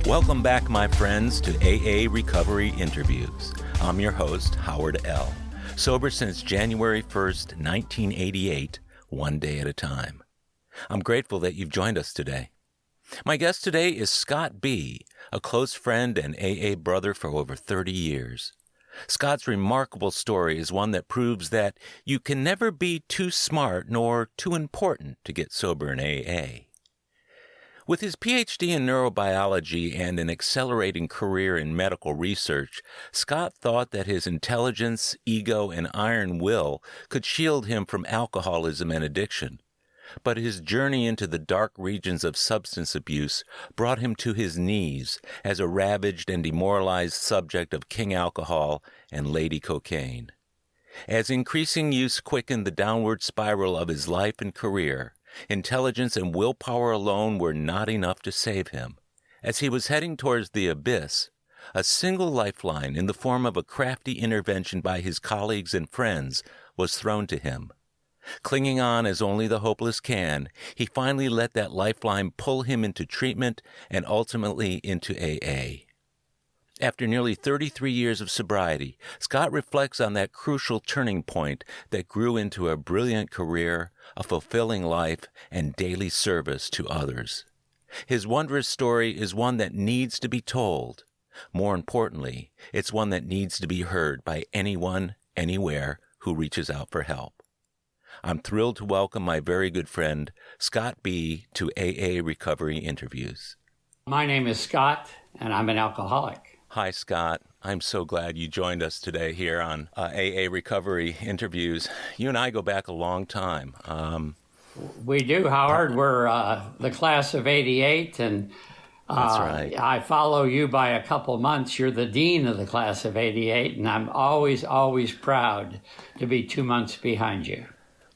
Welcome back, my friends, to AA Recovery Interviews. I'm your host, Howard L., sober since January 1st, 1988, one day at a time. I'm grateful that you've joined us today. My guest today is Scott B., a close friend and AA brother for over 30 years. Scott's remarkable story is one that proves that you can never be too smart nor too important to get sober in AA. With his Ph.D. in neurobiology and an accelerating career in medical research, Scott thought that his intelligence, ego, and iron will could shield him from alcoholism and addiction. But his journey into the dark regions of substance abuse brought him to his knees as a ravaged and demoralized subject of king alcohol and lady cocaine. As increasing use quickened the downward spiral of his life and career, intelligence and willpower alone were not enough to save him. As he was heading towards the abyss, a single lifeline in the form of a crafty intervention by his colleagues and friends was thrown to him. Clinging on as only the hopeless can, he finally let that lifeline pull him into treatment and ultimately into AA. After nearly 33 years of sobriety, Scott reflects on that crucial turning point that grew into a brilliant career, a fulfilling life, and daily service to others. His wondrous story is one that needs to be told. More importantly, it's one that needs to be heard by anyone, anywhere, who reaches out for help. I'm thrilled to welcome my very good friend, Scott B., to AA Recovery Interviews. My name is Scott, and I'm an alcoholic. Hi, Scott. I'm so glad you joined us today here on AA Recovery Interviews. You and I go back a long time. We do, Howard. We're the class of 88, and that's right. I follow you by a couple months. You're the dean of the class of 88, and I'm always, always proud to be 2 months behind you.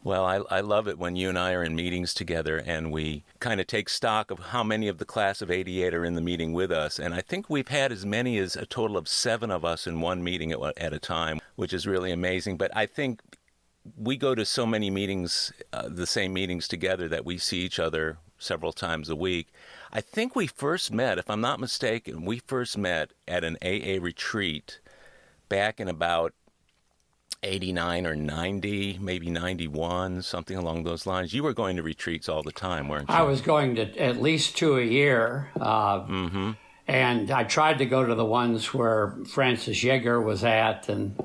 Well, I love it when you and I are in meetings together and we kind of take stock of how many of the class of 88 are in the meeting with us. And I think we've had as many as a total of 7 of us in one meeting at a time, which is really amazing. But I think we go to so many meetings, the same meetings together, that we see each other several times a week. I think we first met, if I'm not mistaken, we first met at an AA retreat back in about 89 or 90, maybe 91, something along those lines. You were going to retreats all the time, weren't you? I was going to at least 2 a year. And I tried to go to the ones where Francis Yeager was at. And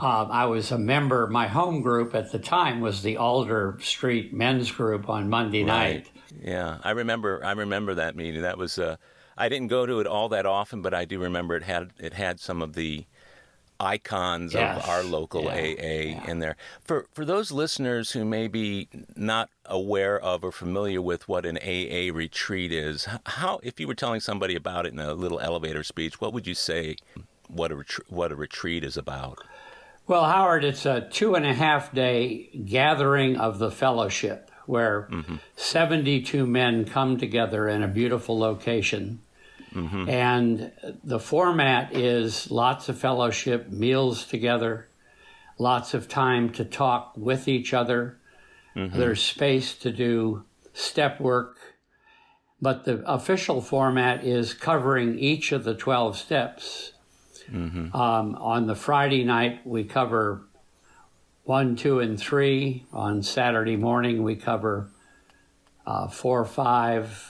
I was a member. My home group at the time was the Alder Street Men's Group on Monday night. Yeah, I remember that meeting. That was I didn't go to it all that often, but I do remember it had some of the icons of our local AA in there. For those listeners who may be not aware of or familiar with what an AA retreat is, how, if you were telling somebody about it in a little elevator speech, what would you say what a retreat is about? Well, Howard, it's a 2.5-day gathering of the fellowship where 72 men come together in a beautiful location. And the format is lots of fellowship, meals together, lots of time to talk with each other. There's space to do step work. But the official format is covering each of the 12 steps. On the Friday night, we cover 1, 2, and 3. On Saturday morning, we cover 4, 5.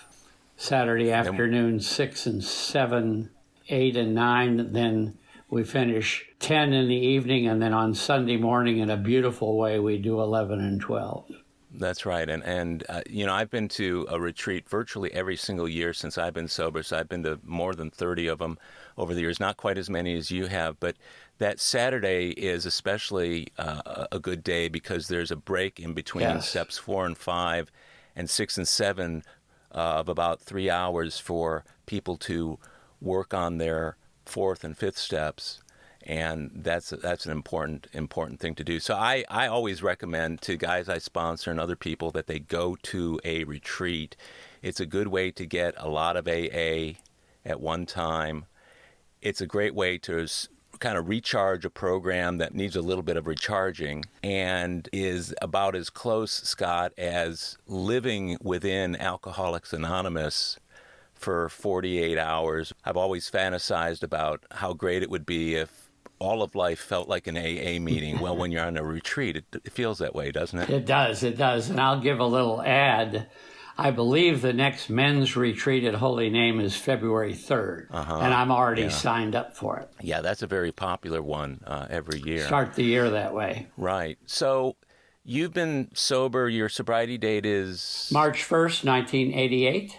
Saturday afternoon, 6 and 7, 8 and 9. Then we finish 10 in the evening, and then on Sunday morning, in a beautiful way, we do 11 and 12. That's right. And you know, I've been to a retreat virtually every single year since I've been sober. So I've been to more than 30 of them over the years, not quite as many as you have. But that Saturday is especially a good day because there's a break in between steps 4 and 5 and 6 and 7 of about 3 hours for people to work on their 4th and 5th steps. And that's an important thing to do. So I always recommend to guys I sponsor and other people that they go to a retreat. It's a good way to get a lot of AA at one time. It's a great way to kind of recharge a program that needs a little bit of recharging and is about as close, Scott, as living within Alcoholics Anonymous for 48 hours. I've always fantasized about how great it would be if all of life felt like an AA meeting. Well, when you're on a retreat, it feels that way, doesn't it? It does. And I'll give a little ad. I believe the next men's retreat at Holy Name is February 3rd, and I'm already signed up for it. Yeah, that's a very popular one every year. Start the year that way. Right. So you've been sober. Your sobriety date is? March 1st, 1988.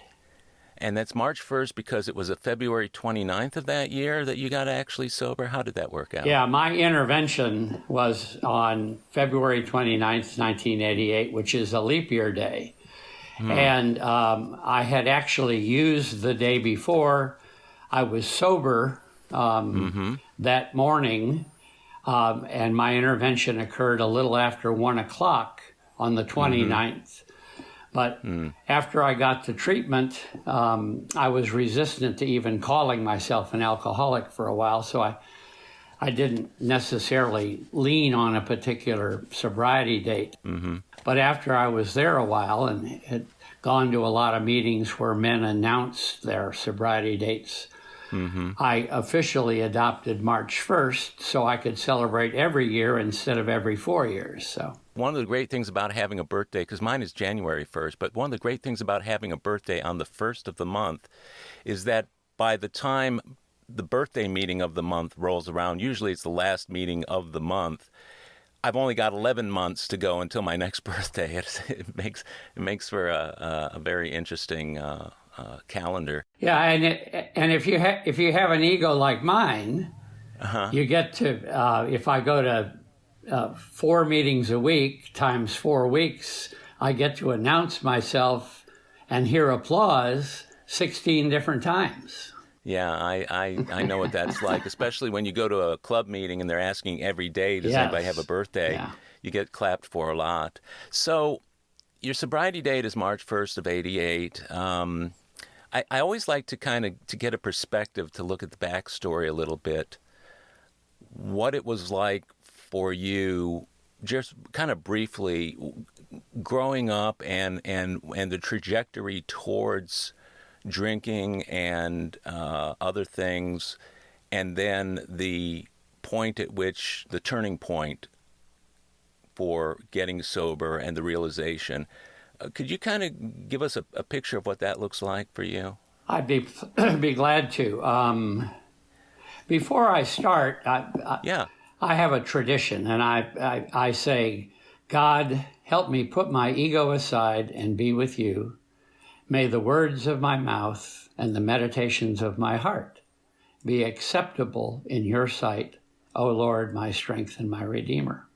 And that's March 1st because it was a February 29th of that year that you got actually sober? How did that work out? Yeah, my intervention was on February 29th, 1988, which is a leap year day. And I had actually used the day before. I was sober that morning, and my intervention occurred a little after 1 o'clock on the 29th. But after I got to treatment, I was resistant to even calling myself an alcoholic for a while, so I didn't necessarily lean on a particular sobriety date. But after I was there a while and had gone to a lot of meetings where men announced their sobriety dates, I officially adopted March 1st so I could celebrate every year instead of every 4 years. So one of the great things about having a birthday, because mine is January 1st, but one of the great things about having a birthday on the 1st of the month is that by the time the birthday meeting of the month rolls around, usually it's the last meeting of the month, I've only got 11 months to go until my next birthday. It makes for a very interesting calendar. Yeah, and if you have an ego like mine, you get to if I go to 4 meetings a week times 4 weeks, I get to announce myself and hear applause 16 different times. Yeah, I know what that's like, especially when you go to a club meeting and they're asking every day, does anybody have a birthday? Yeah. You get clapped for a lot. So your sobriety date is March 1st of 88. I always like to to get a perspective to look at the backstory a little bit, what it was like for you, just kind of briefly, growing up and the trajectory towards drinking and other things, and then the point at which the turning point for getting sober and the realization. Could you kind of give us a picture of what that looks like for you? I'd be glad to. Before I start, I have a tradition, and I say, God, help me put my ego aside and be with you. May the words of my mouth and the meditations of my heart be acceptable in your sight, O Lord, my strength and my Redeemer.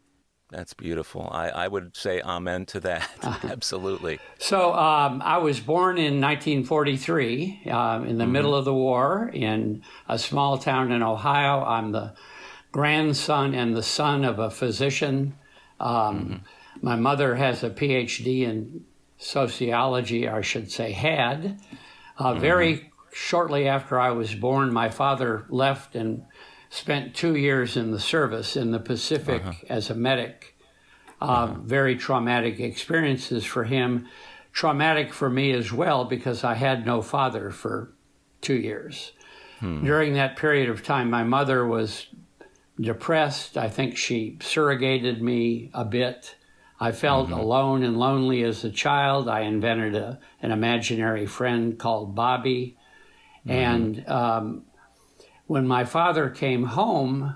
That's beautiful. I would say amen to that. Absolutely. So I was born in 1943 in the middle of the war in a small town in Ohio. I'm the grandson and the son of a physician. My mother has a Ph.D. in sociology, or I should say had. Very shortly after I was born, my father left and spent 2 years in the service in the Pacific as a medic. Very traumatic experiences for him. Traumatic for me as well because I had no father for 2 years. During that period of time, my mother was depressed. I think she surrogated me a bit. I felt alone and lonely as a child. I invented an imaginary friend called Bobby. And when my father came home,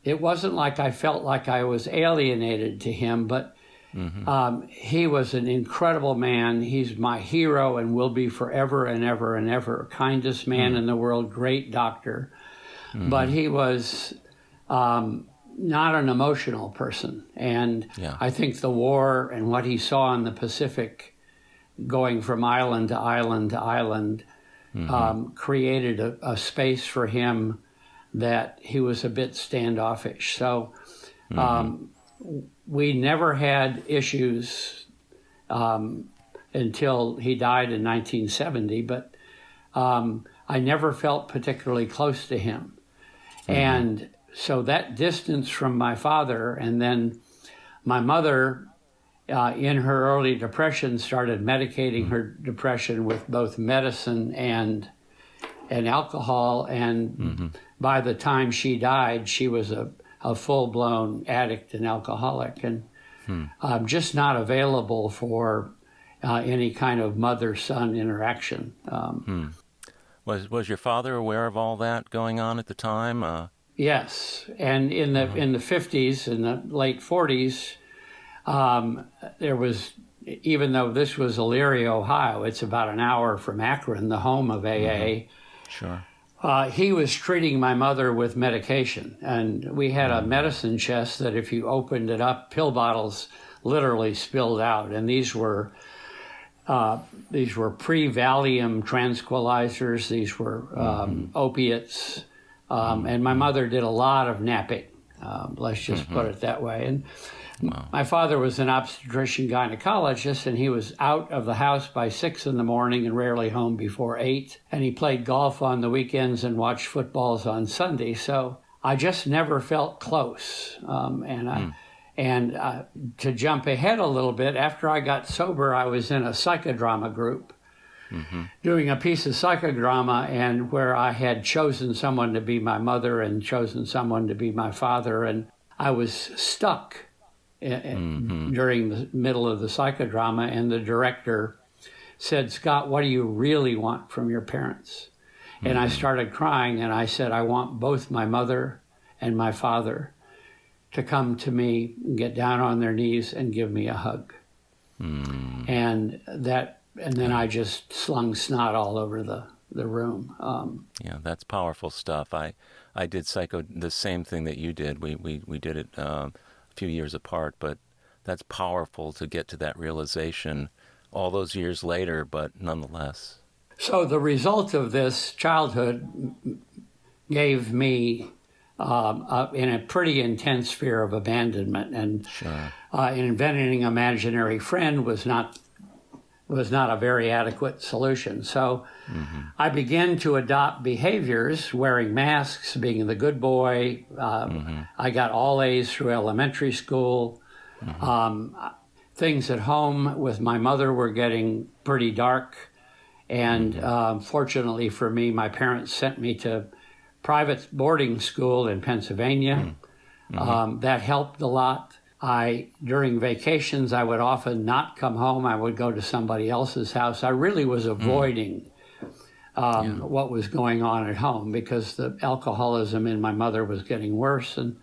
it wasn't like I felt like I was alienated to him, but he was an incredible man. He's my hero and will be forever and ever and ever. Kindest man in the world, great doctor. But he was not an emotional person. And I think the war and what he saw in the Pacific, going from island to island to island, created a space for him that he was a bit standoffish. So we never had issues until he died in 1970, but I never felt particularly close to him. And so that distance from my father, and then my mother in her early depression, started medicating her depression with both medicine and alcohol. And by the time she died, she was a full-blown addict and alcoholic, and just not available for any kind of mother-son interaction. Was your father aware of all that going on at the time? Yes, and in the 50s, in the late 40s, there was, even though this was Elyria, Ohio, it's about an hour from Akron, the home of AA. Sure. He was treating my mother with medication, and we had a medicine chest that if you opened it up, pill bottles literally spilled out, and these were pre-Valium tranquilizers. These were opiates, and my mother did a lot of napping. Let's just put it that way. And my father was an obstetrician gynecologist, and he was out of the house by 6 in the morning and rarely home before 8. And he played golf on the weekends and watched footballs on Sunday. So I just never felt close. And to jump ahead a little bit, after I got sober, I was in a psychodrama group doing a piece of psychodrama, and where I had chosen someone to be my mother and chosen someone to be my father, and I was stuck during the middle of the psychodrama, and the director said, "Scott, what do you really want from your parents?" And I started crying, and I said, "I want both my mother and my father to come to me and get down on their knees and give me a hug." And then I just slung snot all over the room. Yeah, that's powerful stuff. I did the same thing that you did. We did it a few years apart, but that's powerful to get to that realization all those years later, but nonetheless. So the result of this childhood gave me in a pretty intense fear of abandonment, and inventing an imaginary friend was not a very adequate solution. So I began to adopt behaviors, wearing masks, being the good boy. I got all A's through elementary school. Things at home with my mother were getting pretty dark, and fortunately for me, my parents sent me to private boarding school in Pennsylvania. That helped a lot. During vacations, I would often not come home. I would go to somebody else's house. I really was avoiding what was going on at home, because the alcoholism in my mother was getting worse. And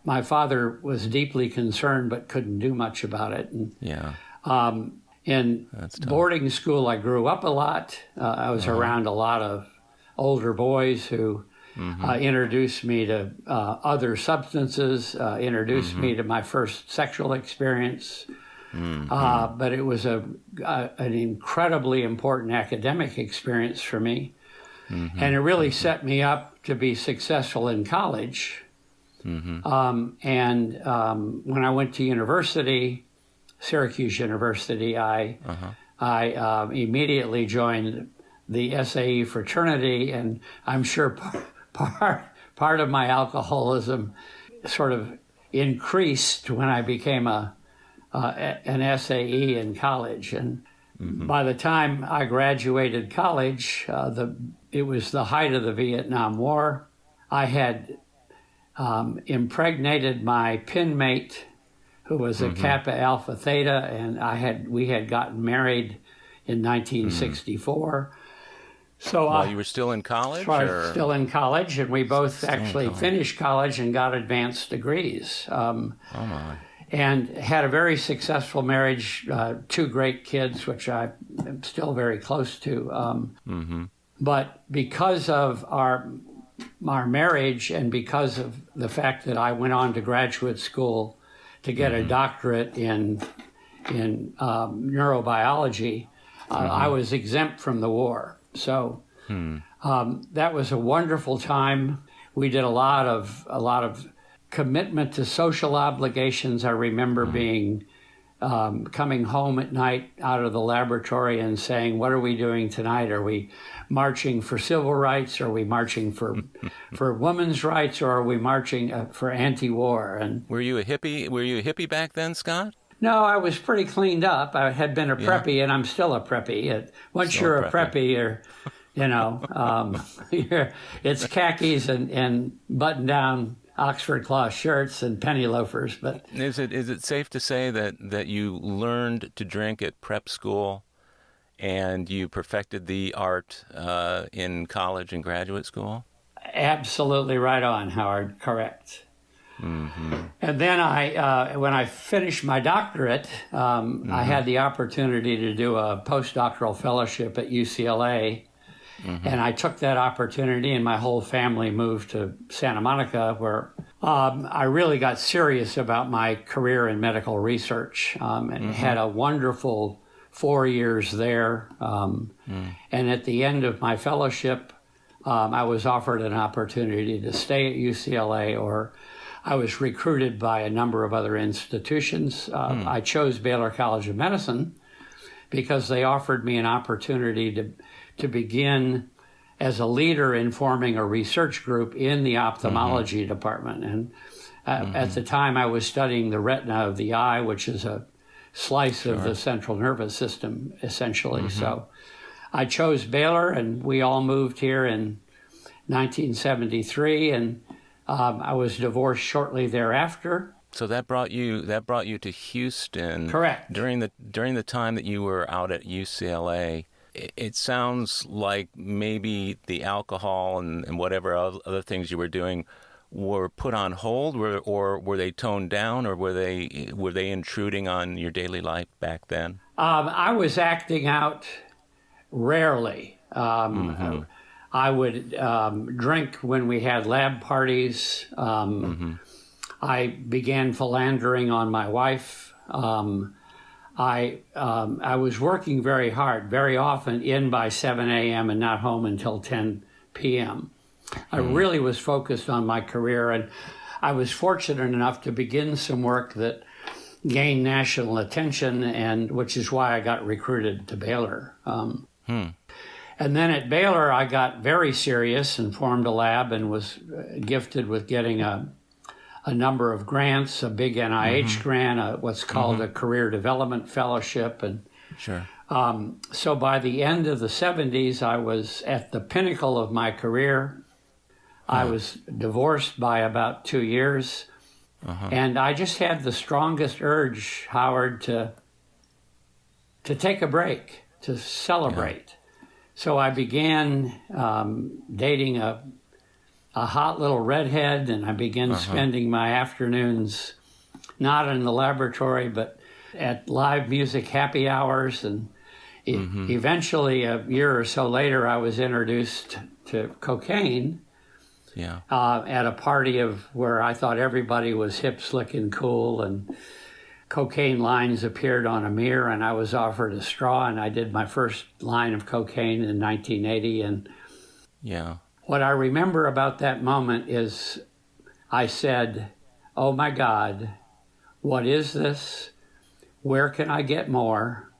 my father was deeply concerned but couldn't do much about it. And, in boarding school, I grew up a lot. I was around a lot of older boys who introduced me to other substances, introduced me to my first sexual experience. But it was an incredibly important academic experience for me. And it really set me up to be successful in college. And when I went to university, Syracuse University, I immediately joined the SAE fraternity, and I'm sure part of my alcoholism sort of increased when I became an SAE in college. And by the time I graduated college, it was the height of the Vietnam War. I had impregnated my pin mate, who was a Kappa Alpha Theta, and we had gotten married in 1964. So while you were still in college? Still in college, and we both actually finished college and got advanced degrees. And had a very successful marriage, 2 great kids, which I am still very close to. But because of our marriage, and because of the fact that I went on to graduate school to get a doctorate in neurobiology, I was exempt from the war. So that was a wonderful time. We did a lot of commitment to social obligations. I remember coming home at night out of the laboratory and saying, "What are we doing tonight? Are we marching for civil rights? Are we marching for women's rights? Or are we marching for anti-war?" And were you a hippie? Were you a hippie back then, Scott? No, I was pretty cleaned up. I had been a preppy, and I'm still a preppy. Once Still you're a a preppy, it's khakis and button-down Oxford cloth shirts and penny loafers. But is it safe to say that you learned to drink at prep school, and you perfected the art in college and graduate school? absolutely right on, Howard. Correct. Mm-hmm. And then when I finished my doctorate, I had the opportunity to do a postdoctoral fellowship at UCLA. And I took that opportunity, and my whole family moved to Santa Monica, where I really got serious about my career in medical research, and had a wonderful 4 years there. And at the end of my fellowship, I was offered an opportunity to stay at UCLA, or I was recruited by a number of other institutions. I chose Baylor College of Medicine because they offered me an opportunity to begin as a leader in forming a research group in the ophthalmology department. And at the time, I was studying the retina of the eye, which is a slice of the central nervous system, essentially. So I chose Baylor, and we all moved here in 1973, and I was divorced shortly thereafter. So that brought you to Houston. Correct. During the time that you were out at UCLA. It sounds like maybe the alcohol and whatever other things you were doing were put on hold, or were they toned down, or were they intruding on your daily life back then? I was acting out rarely. I would drink when we had lab parties. I began philandering on my wife. I was working very hard, very often in by 7 a.m. and not home until 10 p.m. I really was focused on my career, and I was fortunate enough to begin some work that gained national attention, and which is why I got recruited to Baylor. And then at Baylor, I got very serious and formed a lab and was gifted with getting a number of grants, a big NIH grant, what's called a Career Development Fellowship. And so by the end of the 70s, I was at the pinnacle of my career. I was divorced by about 2 years. And I just had the strongest urge, Howard, to take a break, to celebrate. So I began dating a hot little redhead, and I began spending my afternoons not in the laboratory, but at live music happy hours. And eventually, a year or so later, I was introduced to cocaine at a party where I thought everybody was hip, slick, and cool, and cocaine lines appeared on a mirror, and I was offered a straw, and I did my first line of cocaine in 1980. And what I remember about that moment is I said, "Oh my God, what is this? Where can I get more?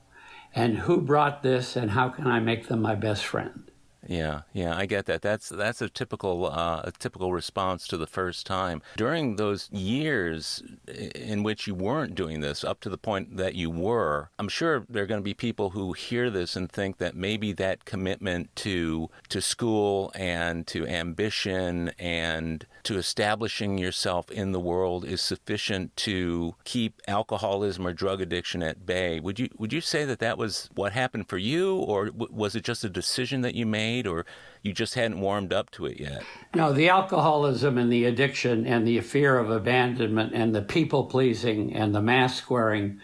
And who brought this, and how can I make them my best friend?" Yeah, I get that. That's a typical response to the first time. During those years in which you weren't doing this, up to the point that you were, I'm sure there are going to be people who hear this and think that maybe that commitment to school and to ambition and to establishing yourself in the world is sufficient to keep alcoholism or drug addiction at bay. Would you say that was what happened for you, or was it just a decision that you made, or you just hadn't warmed up to it yet? No, the alcoholism and the addiction and the fear of abandonment and the people-pleasing and the mask-wearing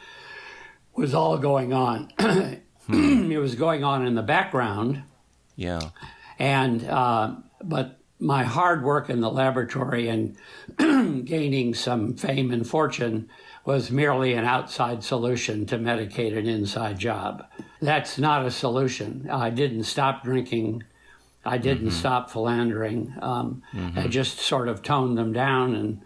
was all going on. It was going on in the background. Yeah. And but my hard work in the laboratory and gaining some fame and fortune was merely an outside solution to medicate an inside job. That's not a solution. I didn't stop drinking. I didn't stop philandering. I just sort of toned them down, and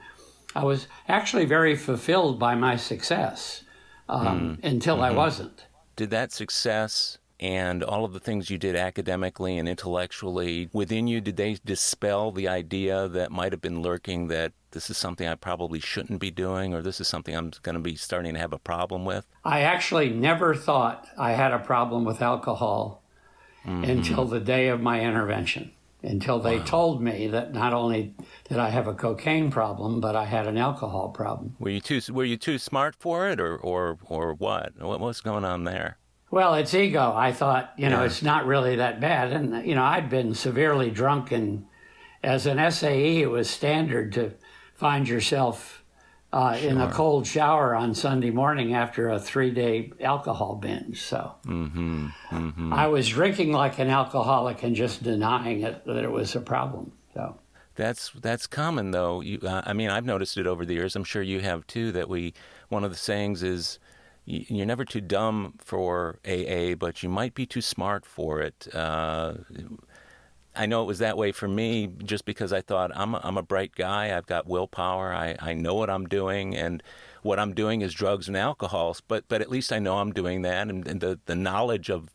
I was actually very fulfilled by my success until I wasn't. Did that success and all of the things you did academically and intellectually, within you, did they dispel the idea that might have been lurking that this is something I probably shouldn't be doing, or this is something I'm going to be starting to have a problem with? I actually never thought I had a problem with alcohol until the day of my intervention, until they told me that not only did I have a cocaine problem, but I had an alcohol problem. Were you too smart for it, or what? What was going on there? Well, it's ego. I thought, it's not really that bad. And, I'd been severely drunk, and as an SAE, it was standard to find yourself in a cold shower on Sunday morning after a 3-day alcohol binge. So I was drinking like an alcoholic and just denying it, that it was a problem. So that's common, though. I've noticed it over the years. I'm sure you have too. That one of the sayings is, you're never too dumb for AA, but you might be too smart for it. I know it was that way for me just because I thought I'm a bright guy. I've got willpower. I know what I'm doing, and what I'm doing is drugs and alcohol. But at least I know I'm doing that, and the knowledge of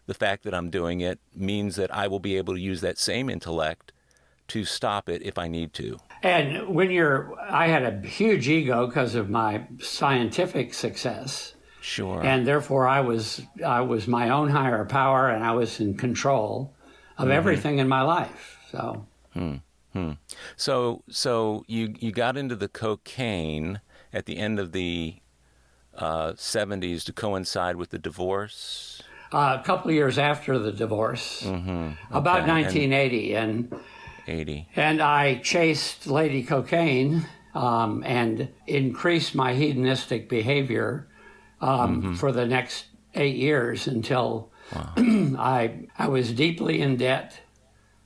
the fact that I'm doing it means that I will be able to use that same intellect to stop it if I need to. And I had a huge ego because of my scientific success. Sure. And therefore I was my own higher power, and I was in control of everything in my life. So. So you got into the cocaine at the end of the 70s to coincide with the divorce? A couple of years after the divorce, about 1980, and I chased Lady Cocaine and increased my hedonistic behavior for the next 8 years until I was deeply in debt.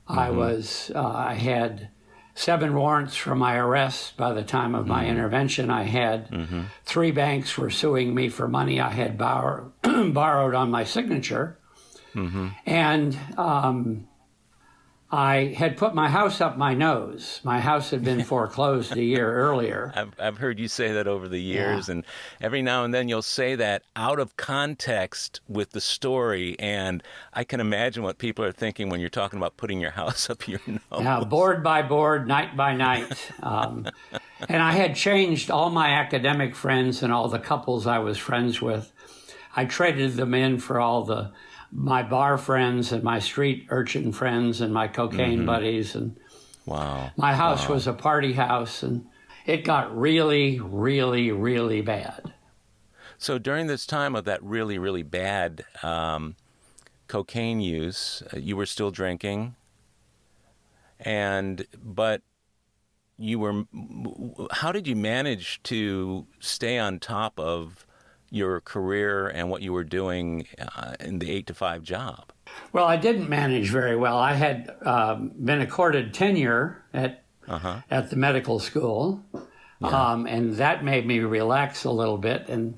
I had 7 warrants for my arrest by the time of my intervention. I had 3 banks were suing me for money I had borrowed on my signature. And I had put my house up my nose. My house had been foreclosed a year earlier. I've heard you say that over the years, and every now and then you'll say that out of context with the story, and I can imagine what people are thinking when you're talking about putting your house up your nose. Now, board by board, night by night. And I had changed all my academic friends and all the couples I was friends with. I traded them in for all my bar friends and my street urchin friends and my cocaine buddies. And my house was a party house, and it got really, really, really bad. So during this time of that really, really bad cocaine use, you were still drinking, but how did you manage to stay on top of your career and what you were doing in the 8-to-5 job? Well, I didn't manage very well. I had been accorded tenure at the medical school, and that made me relax a little bit. And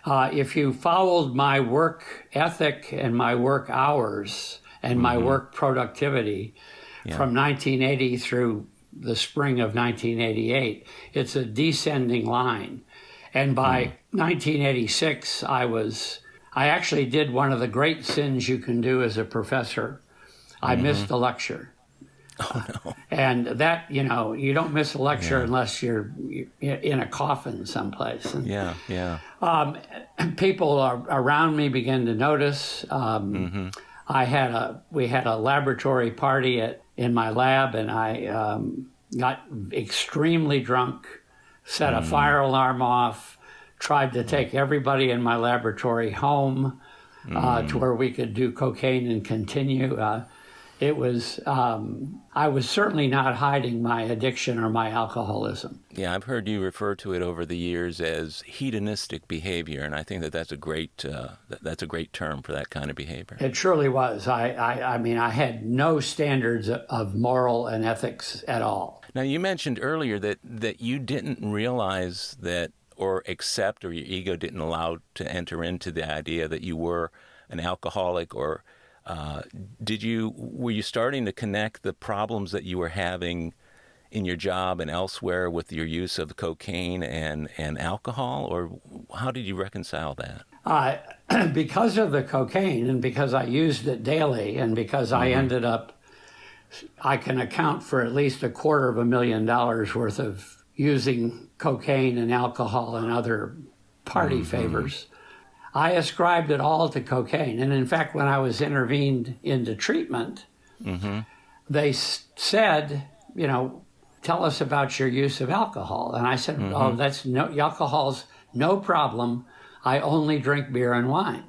if you followed my work ethic and my work hours and my work productivity from 1980 through the spring of 1988, it's a descending line. And by 1986, I actually did one of the great sins you can do as a professor. I missed a lecture. Oh, no. And that, you don't miss a lecture unless you're in a coffin someplace. And, people around me began to notice. We had a laboratory party in my lab, and I got extremely drunk, set a fire alarm off, tried to take everybody in my laboratory home to where we could do cocaine and continue. I was certainly not hiding my addiction or my alcoholism. Yeah, I've heard you refer to it over the years as hedonistic behavior, and I think that's a great term for that kind of behavior. It surely was. I had no standards of moral and ethics at all. Now, you mentioned earlier that you didn't realize that or accept, or your ego didn't allow to enter into the idea that you were an alcoholic, or were you starting to connect the problems that you were having in your job and elsewhere with your use of cocaine and alcohol, or how did you reconcile that? Because of the cocaine and because I used it daily and because I ended up, I can account for at least $250,000 worth of using cocaine and alcohol and other party favors. I ascribed it all to cocaine. And in fact, when I was intervened into treatment, they said, tell us about your use of alcohol. And I said, alcohol's no problem. I only drink beer and wine.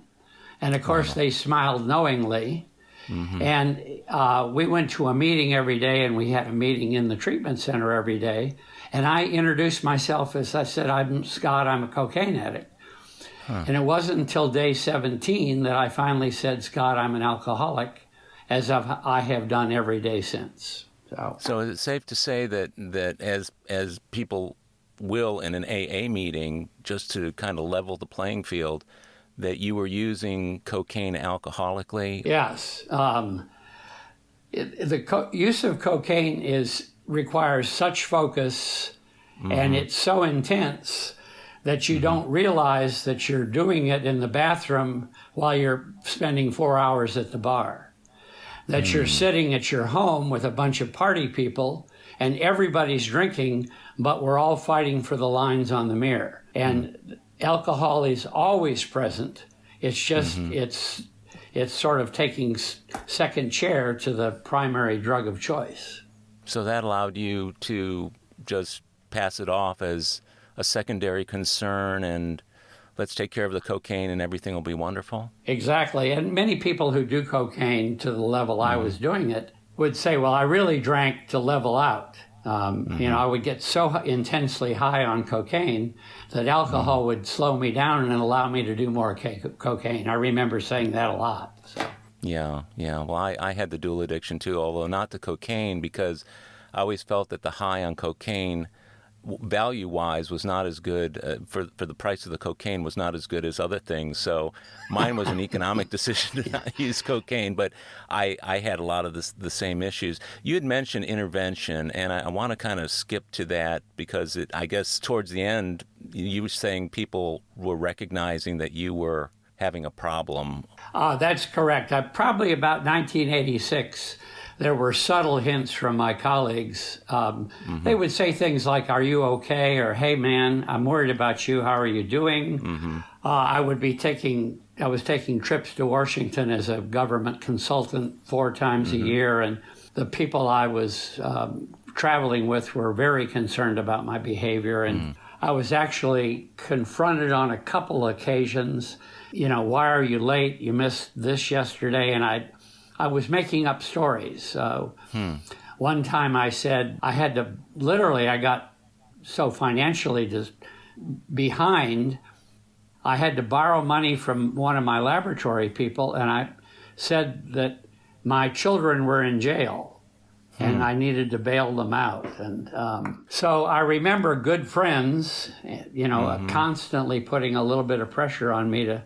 And of course, they smiled knowingly. And we went to a meeting every day, and we had a meeting in the treatment center every day. And I introduced myself as I said, I'm Scott, I'm a cocaine addict. And it wasn't until day 17 that I finally said, Scott, I'm an alcoholic, as I have done every day since. So is it safe to say that as people will in an AA meeting, just to kind of level the playing field, that you were using cocaine alcoholically? Yes. The use of cocaine requires such focus, and it's so intense that you don't realize that you're doing it in the bathroom while you're spending 4 hours at the bar. That you're sitting at your home with a bunch of party people and everybody's drinking, but we're all fighting for the lines on the mirror. And alcohol is always present. It's just, it's sort of taking second chair to the primary drug of choice. So that allowed you to just pass it off as a secondary concern and let's take care of the cocaine and everything will be wonderful? Exactly. And many people who do cocaine to the level I was doing it would say, well, I really drank to level out. I would get so intensely high on cocaine that alcohol would slow me down and allow me to do more cocaine. I remember saying that a lot. So. Yeah. Well, I had the dual addiction too, although not to cocaine, because I always felt that the high on cocaine, value-wise, was not as good for the price of the cocaine was not as good as other things. So mine was an economic decision to not use cocaine, but I had a lot of the same issues. You had mentioned intervention, and I want to kind of skip to that because I guess towards the end, you were saying people were recognizing that you were having a problem. That's correct. Probably about 1986, there were subtle hints from my colleagues. They would say things like, are you okay? Or, hey, man, I'm worried about you. How are you doing? I was taking trips to Washington as a government consultant 4 times a year, and the people I was traveling with were very concerned about my behavior. And I was actually confronted on a couple occasions. Why are you late? You missed this yesterday. And I was making up stories. One time I said I got so financially just behind, I had to borrow money from one of my laboratory people, and I said that my children were in jail and I needed to bail them out. And so I remember good friends, constantly putting a little bit of pressure on me to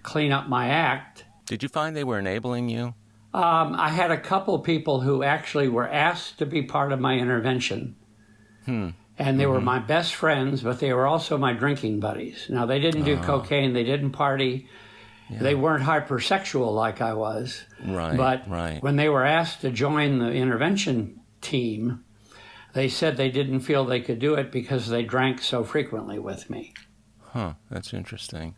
clean up my act. Did you find they were enabling you? I had a couple people who actually were asked to be part of my intervention. And they were my best friends, but they were also my drinking buddies. Now, they didn't do cocaine, they didn't party, they weren't hypersexual like I was. But when they were asked to join the intervention team, they said they didn't feel they could do it because they drank so frequently with me. That's interesting.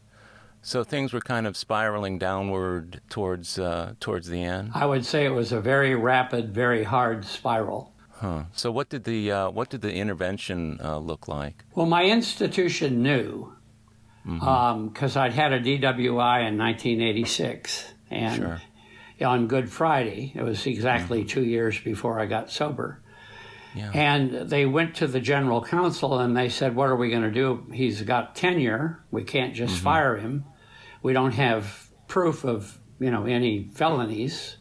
So things were kind of spiraling downward towards the end? I would say it was a very rapid, very hard spiral. So what did the intervention look like? Well, my institution knew, because I'd had a DWI in 1986, and on Good Friday, it was exactly 2 years before I got sober. And they went to the general counsel and they said, what are we going to do? He's got tenure. We can't just fire him. We don't have proof of, any felonies.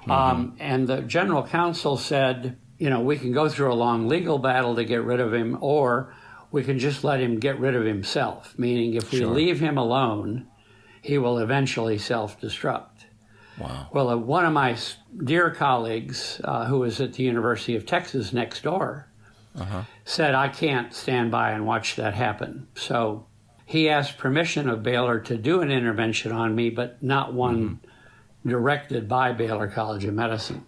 And the general counsel said, we can go through a long legal battle to get rid of him, or we can just let him get rid of himself, meaning if we leave him alone, he will eventually self-destruct. Wow. Well, one of my dear colleagues, who was at the University of Texas next door, said, I can't stand by and watch that happen. So he asked permission of Baylor to do an intervention on me, but not one directed by Baylor College of Medicine.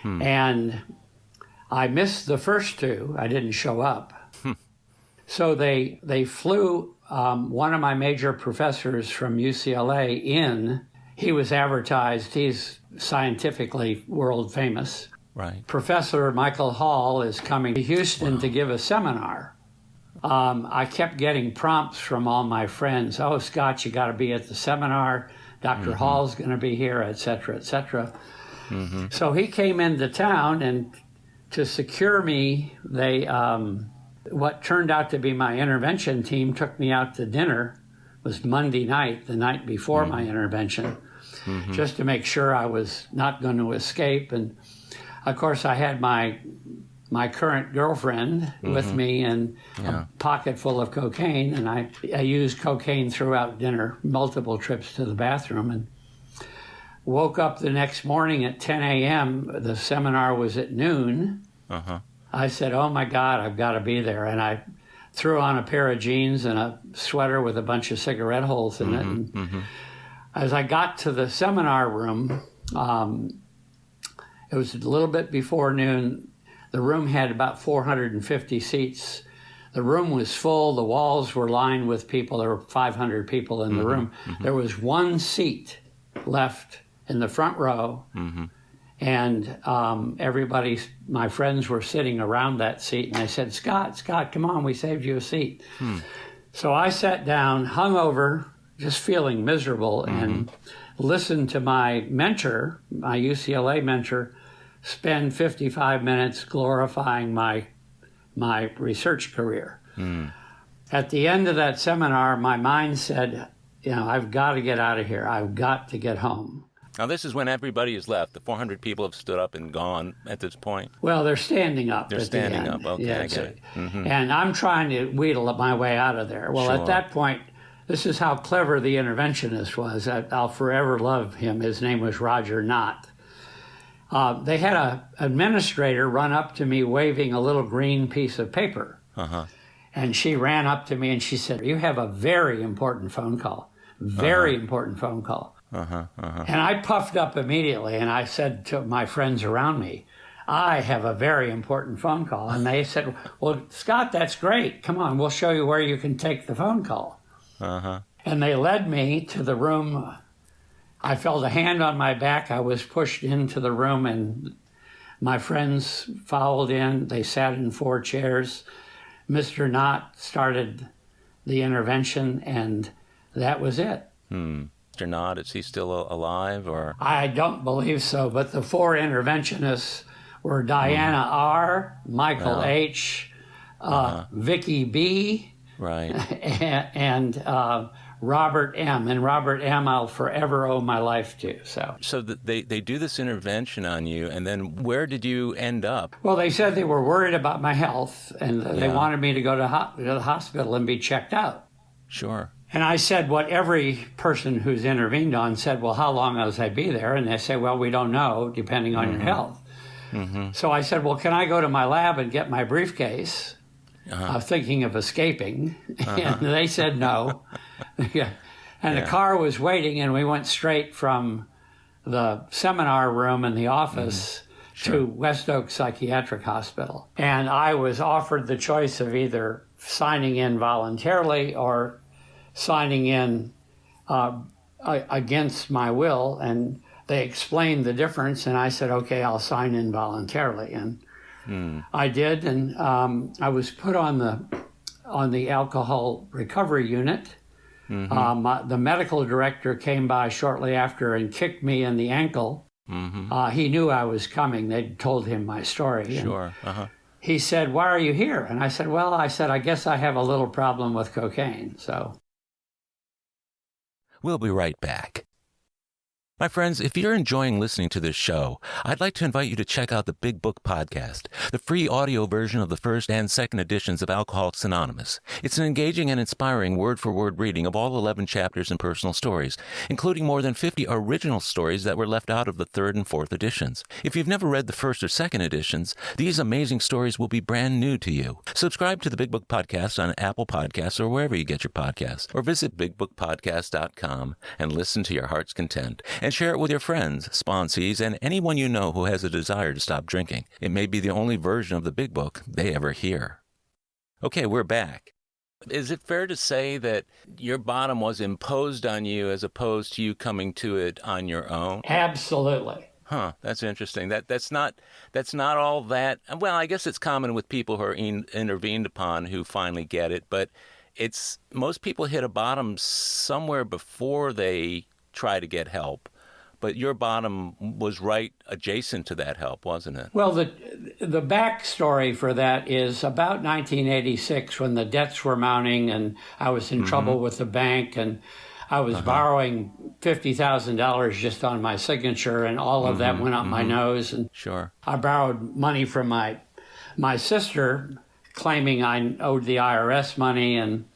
And I missed the first two. I didn't show up. So they flew one of my major professors from UCLA in. He was advertised. He's scientifically world famous. Right. Professor Michael Hall is coming to Houston to give a seminar. I kept getting prompts from all my friends. Oh, Scott, you got to be at the seminar. Dr. Hall's going to be here, et cetera, et cetera. So he came into town, and to secure me, they what turned out to be my intervention team took me out to dinner. It was Monday night, the night before my intervention, just to make sure I was not going to escape. And of course, I had my current girlfriend with me and a pocket full of cocaine, and I used cocaine throughout dinner, multiple trips to the bathroom, and woke up the next morning at 10 a.m. The seminar was at noon. I said, oh my God, I've got to be there. And I threw on a pair of jeans and a sweater with a bunch of cigarette holes in it. And as I got to the seminar room, it was a little bit before noon. The room had about 450 seats. The room was full. The walls were lined with people. There were 500 people in the room. There was one seat left in the front row. And everybody, my friends were sitting around that seat, and they said, Scott, come on, we saved you a seat. So I sat down, hungover, just feeling miserable, and listened to my mentor, my UCLA mentor, spend 55 minutes glorifying my research career. At the end of that seminar, my mind said, I've got to get out of here. I've got to get home. Now, this is when everybody has left. The 400 people have stood up and gone at this point. Well, they're standing up. They're standing up. Okay, yeah, I get it. And I'm trying to wheedle my way out of there. Well, at that point, this is how clever the interventionist was. I'll forever love him. His name was Roger Knott. They had an administrator run up to me waving a little green piece of paper. And she ran up to me and she said, you have a very important phone call. Very important phone call. And I puffed up immediately, and I said to my friends around me, I have a very important phone call. And they said, well, Scott, that's great. Come on, we'll show you where you can take the phone call. And they led me to the room. I felt a hand on my back. I was pushed into the room, and my friends followed in. They sat in 4 chairs. Mr. Knott started the intervention, and that was it. Mr. Knott, is he still alive, or? I don't believe so, but the 4 interventionists were Diana R., Michael H., Vicky B., right, and Robert M. And Robert M. I'll forever owe my life to. So they do this intervention on you, and then where did you end up? Well, they said they were worried about my health, and they wanted me to go to the hospital and be checked out. Sure. And I said what every person who's intervened on said, well, how long must I be there? And they say, well, we don't know, depending on your health. So I said, well, can I go to my lab and get my briefcase? Thinking of escaping. And they said no. And the car was waiting, and we went straight from the seminar room in the office to West Oak Psychiatric Hospital. And I was offered the choice of either signing in voluntarily or signing in against my will, and they explained the difference, and I said, okay, I'll sign in voluntarily, and I did, and I was put on the alcohol recovery unit. The medical director came by shortly after and kicked me in the ankle. He knew I was coming. They'd told him my story. Sure. He said, why are you here? And I said, I guess I have a little problem with cocaine, so... We'll be right back. My friends, if you're enjoying listening to this show, I'd like to invite you to check out the Big Book Podcast, the free audio version of the first and second editions of Alcoholics Anonymous. It's an engaging and inspiring word-for-word reading of all 11 chapters and personal stories, including more than 50 original stories that were left out of the third and fourth editions. If you've never read the first or second editions, these amazing stories will be brand new to you. Subscribe to the Big Book Podcast on Apple Podcasts or wherever you get your podcasts, or visit bigbookpodcast.com and listen to your heart's content. And share it with your friends, sponsees, and anyone you know who has a desire to stop drinking. It may be the only version of the Big Book they ever hear. Okay, we're back. Is it fair to say that your bottom was imposed on you as opposed to you coming to it on your own? Absolutely. Huh, that's interesting. That's not all that. Well, I guess it's common with people who are intervened upon who finally get it, but it's most people hit a bottom somewhere before they try to get help. But your bottom was right adjacent to that help, wasn't it? Well, the backstory for that is about 1986 when the debts were mounting and I was in trouble with the bank and I was borrowing $50,000 just on my signature and all of that went up my nose. And sure. I borrowed money from my sister claiming I owed the IRS money and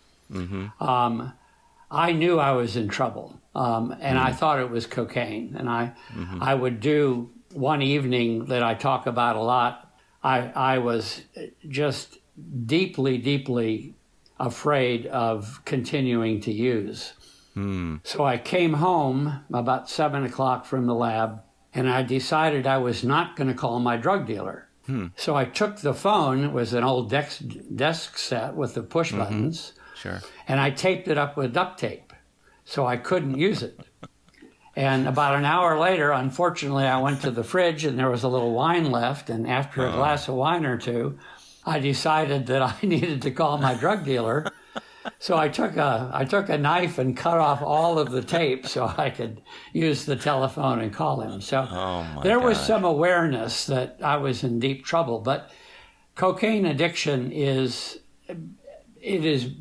I knew I was in trouble. And I thought it was cocaine. And I would do one evening that I talk about a lot. I was just deeply, deeply afraid of continuing to use. So I came home about 7 o'clock from the lab, and I decided I was not going to call my drug dealer. So I took the phone. It was an old desk set with the push buttons. Sure. And I taped it up with duct tape. So I couldn't use it. And about an hour later, unfortunately, I went to the fridge and there was a little wine left. And after a glass of wine or two, I decided that I needed to call my drug dealer. So I took a knife and cut off all of the tape so I could use the telephone and call him. So there was some awareness that I was in deep trouble. But cocaine addiction is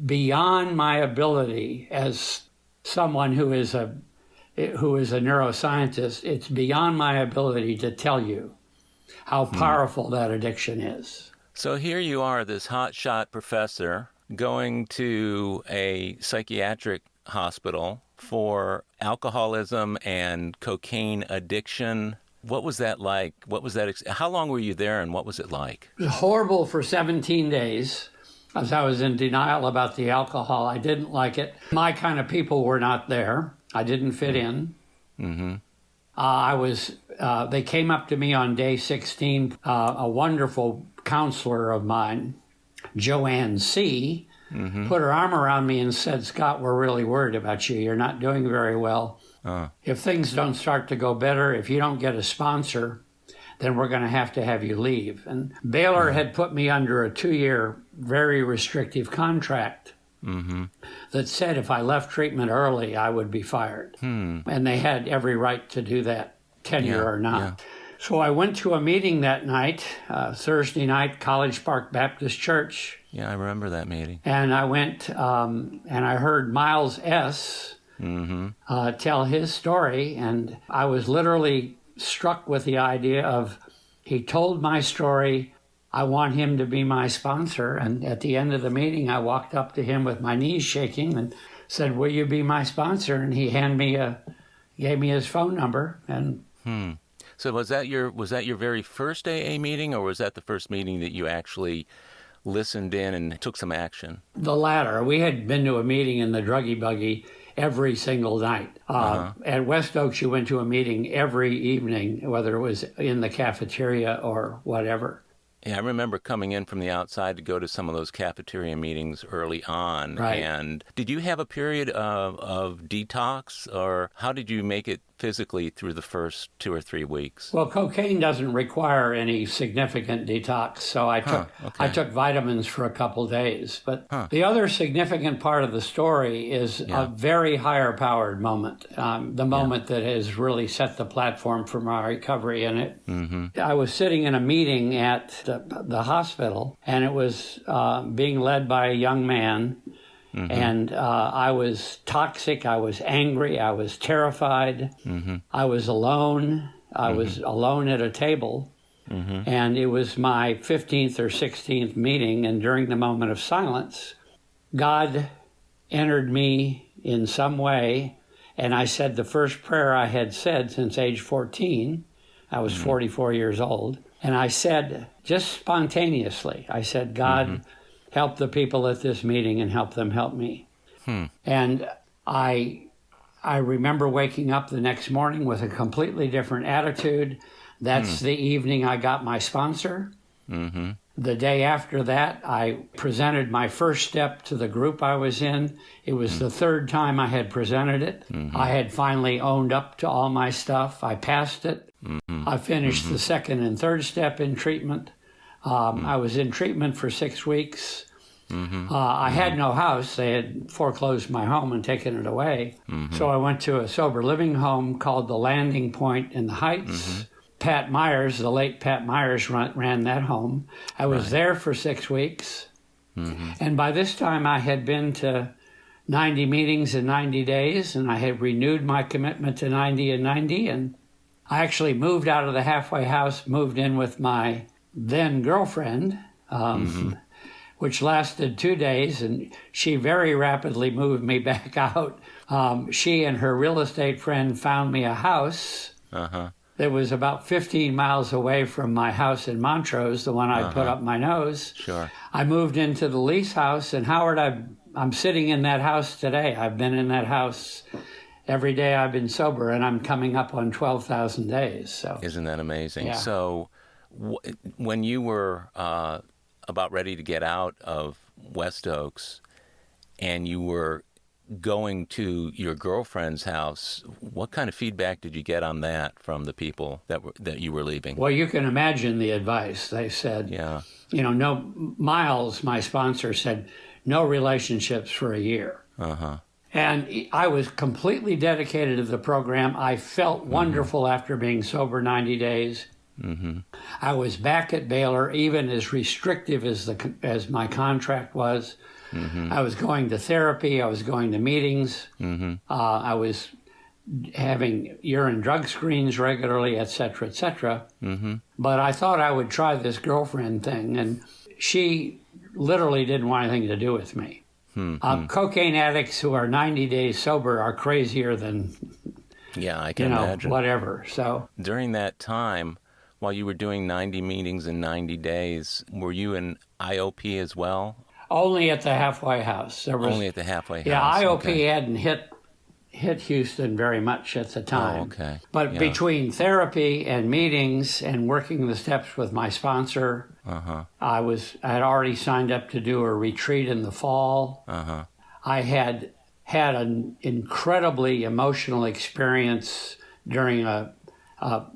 beyond my ability as someone who is a neuroscientist. It's beyond my ability to tell you how powerful that addiction is. So here you are, this hotshot professor, going to a psychiatric hospital for alcoholism and cocaine addiction. What was that like? How long were you there and what was it like? It was horrible for 17 days. As I was in denial about the alcohol, I didn't like it. My kind of people were not there. I didn't fit in. They came up to me on day 16. A wonderful counselor of mine, Joanne C., put her arm around me and said, "Scott, we're really worried about you. You're not doing very well. If things don't start to go better, if you don't get a sponsor, then we're going to have you leave." And Baylor had put me under a 2-year, very restrictive contract that said if I left treatment early, I would be fired. And they had every right to do that, tenure or not. Yeah. So I went to a meeting that night, Thursday night, College Park Baptist Church. Yeah, I remember that meeting. And I went and I heard Miles S. Tell his story, and I was literally struck with the idea of, he told my story, I want him to be my sponsor. And at the end of the meeting, I walked up to him with my knees shaking and said, "Will you be my sponsor?" And he gave me his phone number. And so was that your very first AA meeting, or was that the first meeting that you actually listened in and took some action? The latter. We had been to a meeting in the Druggy Buggy every single night. At West Oaks, you went to a meeting every evening, whether it was in the cafeteria or whatever. Yeah, I remember coming in from the outside to go to some of those cafeteria meetings early on. Right. And did you have a period of detox, or how did you make it physically through the first 2 or 3 weeks? Well, cocaine doesn't require any significant detox, so I took vitamins for a couple days. But the other significant part of the story is a very higher-powered moment, the moment that has really set the platform for my recovery. And I was sitting in a meeting at the hospital, and it was being led by a young man. And I was toxic. I was angry. I was terrified. I was alone. I was alone at a table. And it was my 15th or 16th meeting. And during the moment of silence, God entered me in some way. And I said the first prayer I had said since age 14. I was 44 years old. And I said, just spontaneously, I said, God, help the people at this meeting and help them help me. And I remember waking up the next morning with a completely different attitude. That's the evening I got my sponsor. The day after that, I presented my first step to the group I was in. It was the third time I had presented it. I had finally owned up to all my stuff. I passed it. I finished the second and third step in treatment. I was in treatment for 6 weeks. I had no house. They had foreclosed my home and taken it away. So I went to a sober living home called the Landing Point in the Heights. Pat Myers, the late Pat Myers, ran that home. I was there for 6 weeks. And by this time, I had been to 90 meetings in 90 days, and I had renewed my commitment to 90 and 90. And I actually moved out of the halfway house, moved in with my then girlfriend, which lasted 2 days, and she very rapidly moved me back out. She and her real estate friend found me a house that was about 15 miles away from my house in Montrose, the one I put up my nose. I moved into the lease house, and Howard, I'm sitting in that house today. I've been in that house every day I've been sober, and I'm coming up on 12,000 days. So isn't that amazing? Yeah. So when you were about ready to get out of West Oaks, and you were going to your girlfriend's house, what kind of feedback did you get on that from the people that you were leaving? Well, you can imagine the advice. They said, no, Miles, my sponsor, said, no relationships for a year. And I was completely dedicated to the program. I felt wonderful after being sober 90 days. I was back at Baylor, even as restrictive as my contract was. I was going to therapy. I was going to meetings. I was having urine drug screens regularly, et cetera, et cetera. But I thought I would try this girlfriend thing, and she literally didn't want anything to do with me. Cocaine addicts who are 90 days sober are crazier than, I can imagine. Whatever. So during that time, while you were doing 90 meetings in 90 days, were you in IOP as well? Only at the halfway house. Only at the halfway house. Yeah, IOP hadn't hit Houston very much at the time. Oh, okay. But between therapy and meetings and working the steps with my sponsor, I had already signed up to do a retreat in the fall. I had an incredibly emotional experience during an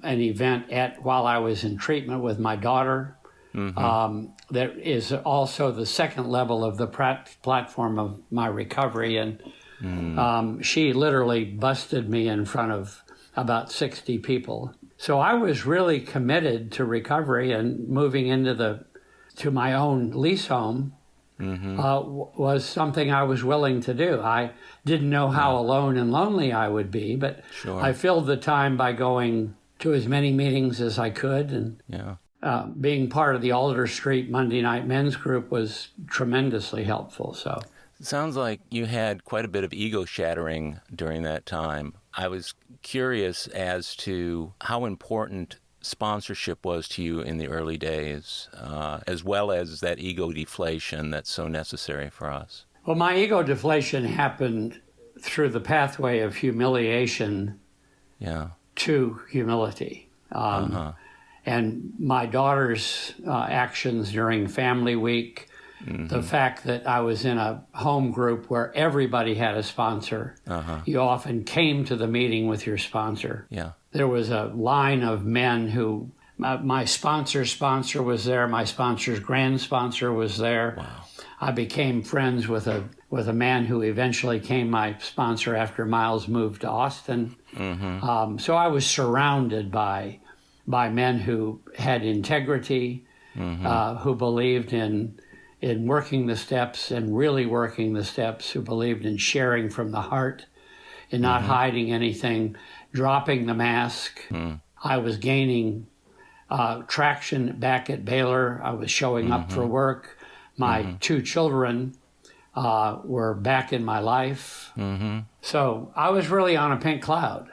event while I was in treatment with my daughter. That is also the second level of the platform of my recovery, and she literally busted me in front of about 60 people. So I was really committed to recovery, and moving to my own lease home was something I was willing to do. I didn't know how alone and lonely I would be, but I filled the time by going to as many meetings as I could, and being part of the Alder Street Monday night men's group was tremendously helpful. So it sounds like you had quite a bit of ego shattering during that time. I was curious as to how important sponsorship was to you in the early days, as well as that ego deflation that's so necessary for us. Well, my ego deflation happened through the pathway of humiliation to humility. And my daughter's actions during Family Week, the fact that I was in a home group where everybody had a sponsor. You often came to the meeting with your sponsor. There was a line of men who, my sponsor's sponsor was there, my sponsor's grand sponsor was there. Wow. I became friends with a man who eventually became my sponsor after Miles moved to Austin. So I was surrounded by men who had integrity, who believed in in working the steps and really working the steps, who believed in sharing from the heart and not hiding anything, dropping the mask. I was gaining traction back at Baylor. I was showing up for work. My two children were back in my life. So I was really on a pink cloud.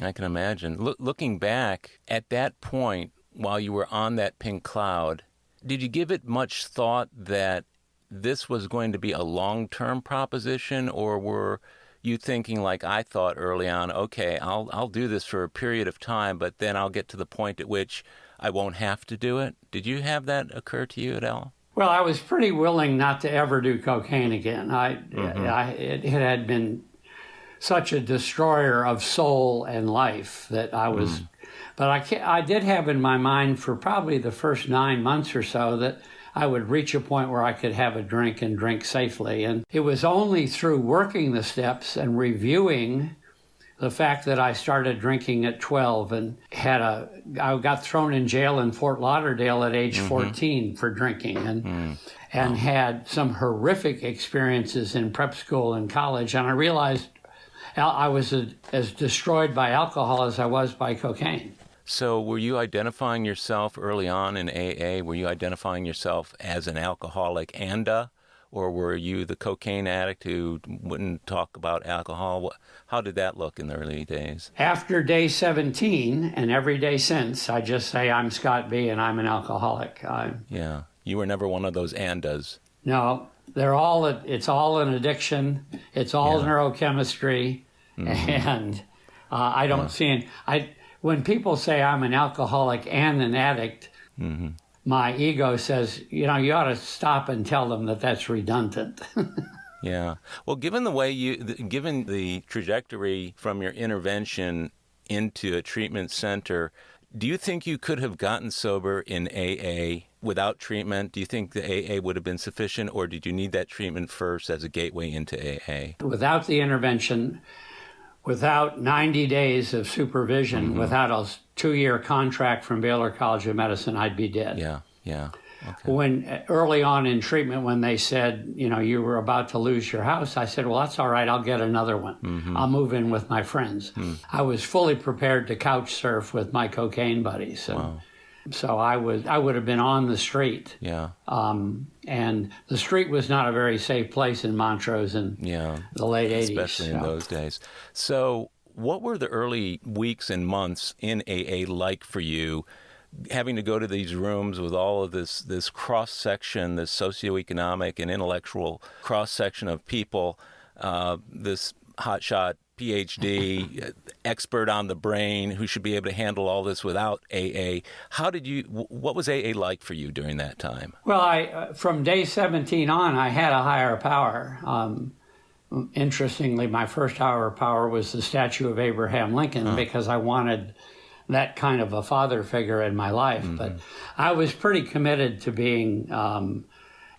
I can imagine. Looking back at that point, while you were on that pink cloud, did you give it much thought that this was going to be a long-term proposition, or were you thinking, like I thought early on, okay, I'll do this for a period of time, but then I'll get to the point at which I won't have to do it? Did you have that occur to you at all? Well, I was pretty willing not to ever do cocaine again. It had been such a destroyer of soul and life that I was... But I did have in my mind for probably the first 9 months or so that I would reach a point where I could have a drink and drink safely. And it was only through working the steps and reviewing the fact that I started drinking at 12 and I got thrown in jail in Fort Lauderdale at age 14 for drinking and had some horrific experiences in prep school and college. And I realized I was as destroyed by alcohol as I was by cocaine. So were you identifying yourself early on in AA? Were you identifying yourself as an alcoholic or were you the cocaine addict who wouldn't talk about alcohol? How did that look in the early days? After day 17 and every day since, I just say I'm Scott B. and I'm an alcoholic. Yeah, you were never one of those andas. No, it's all an addiction. It's all neurochemistry. And I don't see when people say I'm an alcoholic and an addict, my ego says, you ought to stop and tell them that that's redundant. Yeah. Well, given the trajectory from your intervention into a treatment center, do you think you could have gotten sober in AA without treatment? Do you think the AA would have been sufficient, or did you need that treatment first as a gateway into AA? Without the intervention, without 90 days of supervision, without a 2-year contract from Baylor College of Medicine, I'd be dead. Yeah. Okay. When early on in treatment, when they said, you were about to lose your house, I said, well, that's all right. I'll get another one. I'll move in with my friends. I was fully prepared to couch surf with my cocaine buddies. Wow. So I would have been on the street. Yeah. And the street was not a very safe place in Montrose in the late 80s. Especially in those days. So what were the early weeks and months in AA like for you, having to go to these rooms with all of this cross-section, this socioeconomic and intellectual cross-section of people, this hotshot Ph.D., expert on the brain who should be able to handle all this without AA. What was AA like for you during that time? Well, from day 17 on, I had a higher power. Interestingly, my first higher power was the statue of Abraham Lincoln because I wanted that kind of a father figure in my life. But I was pretty committed to being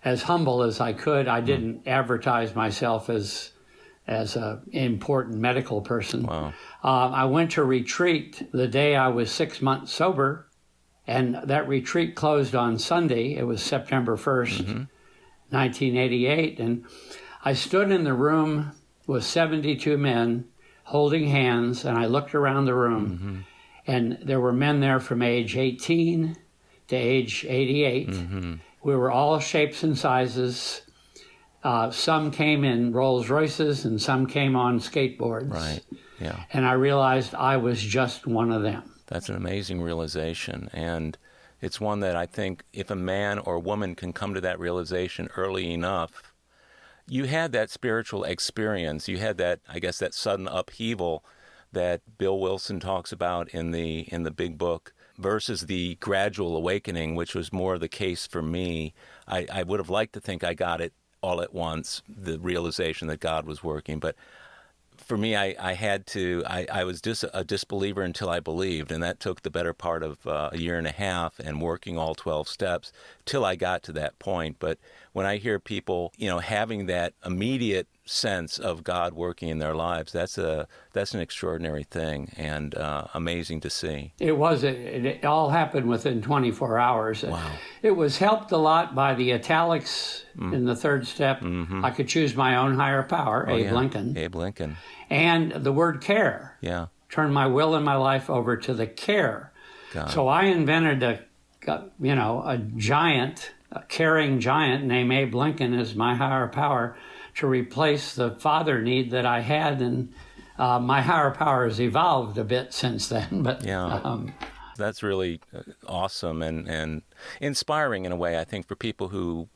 as humble as I could. I didn't advertise myself as an important medical person. Wow. I went to retreat the day I was 6 months sober, and that retreat closed on Sunday. It was September 1st, 1988, and I stood in the room with 72 men holding hands, and I looked around the room, and there were men there from age 18 to age 88. We were all shapes and sizes. Some came in Rolls Royces and some came on skateboards. Right, yeah. And I realized I was just one of them. That's an amazing realization. And it's one that I think if a man or woman can come to that realization early enough, you had that spiritual experience. You had that, I guess, that sudden upheaval that Bill Wilson talks about in the big book versus the gradual awakening, which was more the case for me. I would have liked to think I got it all at once, the realization that God was working. But for me, I was just a disbeliever until I believed, and that took the better part of a year and a half and working all 12 steps till I got to that point. But when I hear people, having that immediate sense of God working in their lives. That's an extraordinary thing and amazing to see. It was. It all happened within 24 hours. Wow. It was helped a lot by the italics in the third step. Mm-hmm. I could choose my own higher power, Abe Lincoln. Abe Lincoln. And the word care. Yeah. Turned my will and my life over to the care. God. So I invented a giant, a caring giant named Abe Lincoln as my higher power to replace the father need that I had, and my higher power has evolved a bit since then. But that's really awesome and inspiring in a way, I think, for people who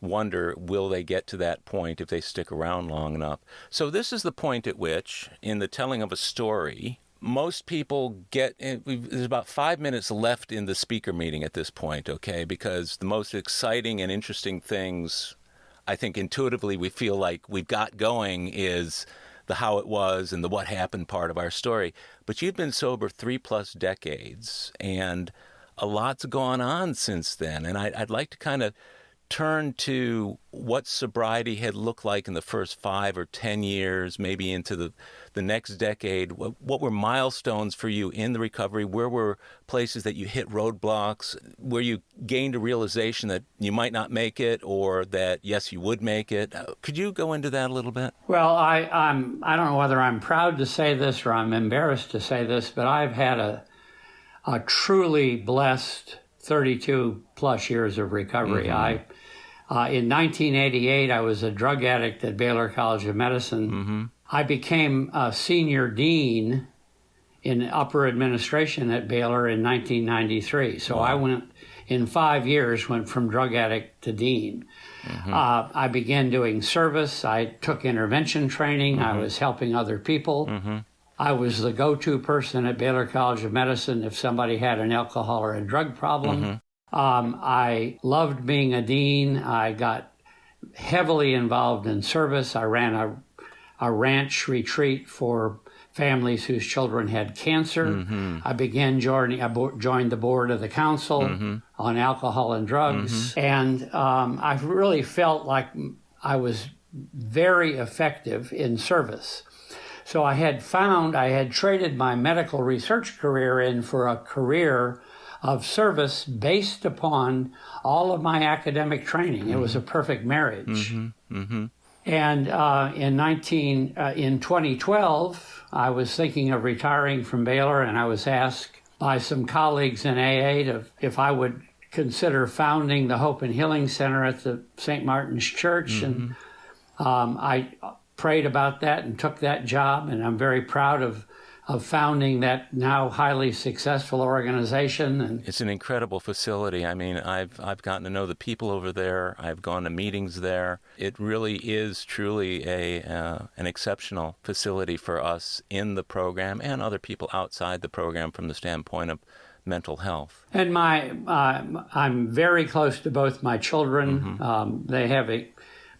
wonder, will they get to that point if they stick around long enough? So this is the point at which, in the telling of a story, most people there's about 5 minutes left in the speaker meeting at this point, okay? Because the most exciting and interesting things, I think intuitively we feel like we've got going, is the how it was and the what happened part of our story. But you've been sober 3+ decades, and a lot's gone on since then. And I'd like to kind of turn to what sobriety had looked like in the first 5 or 10 years, maybe into the next decade. What were milestones for you in the recovery? Where were places that you hit roadblocks, where you gained a realization that you might not make it, or that, yes, you would make it? Could you go into that a little bit? Well, I don't know whether I'm proud to say this or I'm embarrassed to say this, but I've had a truly blessed 32+ years of recovery. Mm-hmm. In 1988, I was a drug addict at Baylor College of Medicine. Mm-hmm. I became a senior dean in upper administration at Baylor in 1993. So wow. I in 5 years, went from drug addict to dean. Mm-hmm. I began doing service. I took intervention training. Mm-hmm. I was helping other people. Mm-hmm. I was the go-to person at Baylor College of Medicine if somebody had an alcohol or a drug problem. Mm-hmm. I loved being a dean. I got heavily involved in service. I ran a ranch retreat for families whose children had cancer. Mm-hmm. I joined the board of the council mm-hmm. on alcohol and drugs. Mm-hmm. And I really felt like I was very effective in service. So I had traded my medical research career in for a career of service based upon all of my academic training. Mm-hmm. It was a perfect marriage. Mm-hmm. Mm-hmm. And in 2012, I was thinking of retiring from Baylor, and I was asked by some colleagues in AA if I would consider founding the Hope and Healing Center at the St. Martin's Church. Mm-hmm. And I prayed about that and took that job, and I'm very proud of founding that now highly successful organization. And it's an incredible facility. I mean, I've gotten to know the people over there. I've gone to meetings there. It really is truly an exceptional facility for us in the program and other people outside the program from the standpoint of mental health. And I'm very close to both my children. Mm-hmm. They have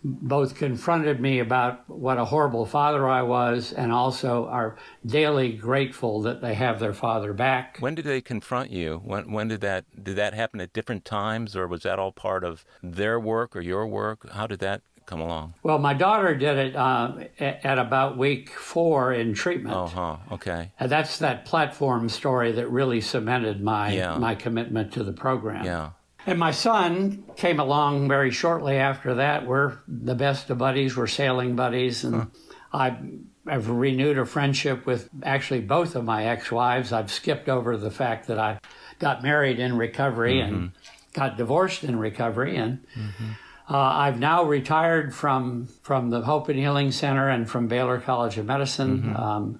both confronted me about what a horrible father I was, and also are daily grateful that they have their father back. When did they confront you? When did that happen at different times, or was that all part of their work or your work? How did that come along? Well, my daughter did it at about week 4 in treatment. Okay. And that's that platform story that really cemented my commitment to the program. Yeah. And my son came along very shortly after that. We're the best of buddies. We're sailing buddies. And I've renewed a friendship with actually both of my ex-wives. I've skipped over the fact that I got married in recovery mm-hmm. and got divorced in recovery. And mm-hmm. I've now retired from the Hope and Healing Center and from Baylor College of Medicine. Mm-hmm.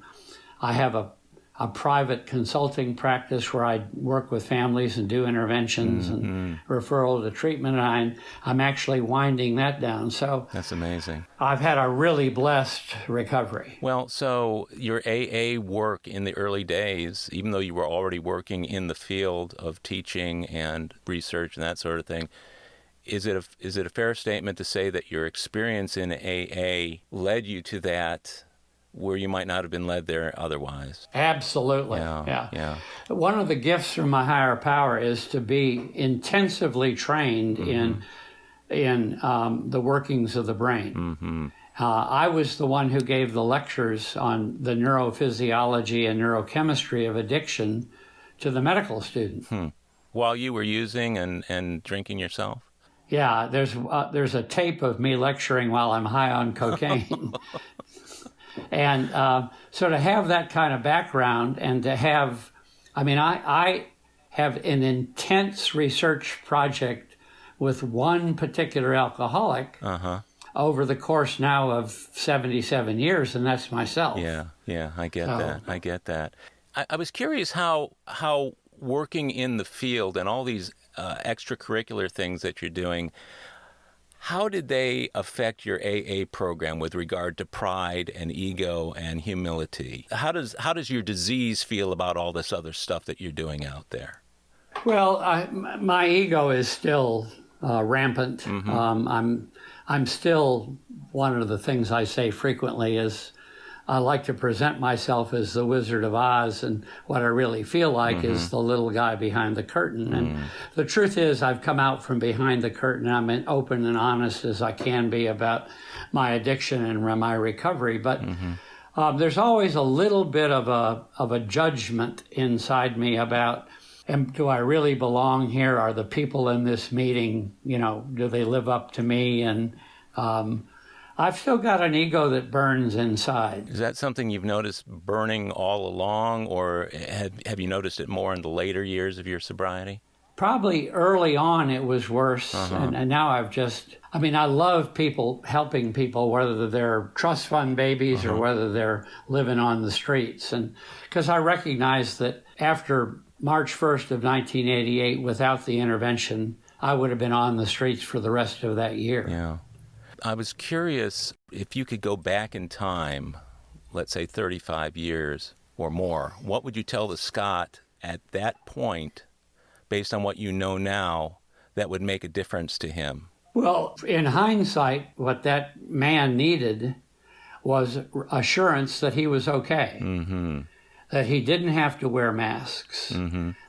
I have a private consulting practice where I work with families and do interventions mm-hmm. and referral to treatment. And I'm actually winding that down. So that's amazing. I've had a really blessed recovery. Well, so your AA work in the early days, even though you were already working in the field of teaching and research and that sort of thing, is it a fair statement to say that your experience in AA led you to that where you might not have been led there otherwise? Absolutely. Yeah. One of the gifts from my higher power is to be intensively trained mm-hmm. in the workings of the brain. Mm-hmm. I was the one who gave the lectures on the neurophysiology and neurochemistry of addiction to the medical student. While you were using and drinking yourself? Yeah, there's a tape of me lecturing while I'm high on cocaine. And so to have that kind of background and to have, I have an intense research project with one particular alcoholic over the course now of 77 years, and that's myself. Yeah, I get that. I was curious how working in the field and all these extracurricular things that you're doing, how did they affect your AA program with regard to pride and ego and humility? How does your disease feel about all this other stuff that you're doing out there? Well, my ego is still rampant. I'm still, one of the things I say frequently is I like to present myself as the Wizard of Oz, and what I really feel like is the little guy behind the curtain. And the truth is I've come out from behind the curtain. I'm as open and honest as I can be about my addiction and my recovery. But there's always a little bit of a judgment inside me about, do I really belong here? Are the people in this meeting, do they live up to me? And I've still got an ego that burns inside. Is that something you've noticed burning all along, or have you noticed it more in the later years of your sobriety? Probably early on it was worse, and now I've just, I love people, helping people, whether they're trust fund babies or whether they're living on the streets. And because I recognize that after March 1st of 1988, without the intervention, I would have been on the streets for the rest of that year. Yeah. I was curious if you could go back in time, let's say 35 years or more, what would you tell the Scott at that point, based on what you know now, that would make a difference to him? Well, in hindsight, what that man needed was assurance that he was okay, that he didn't have to wear masks,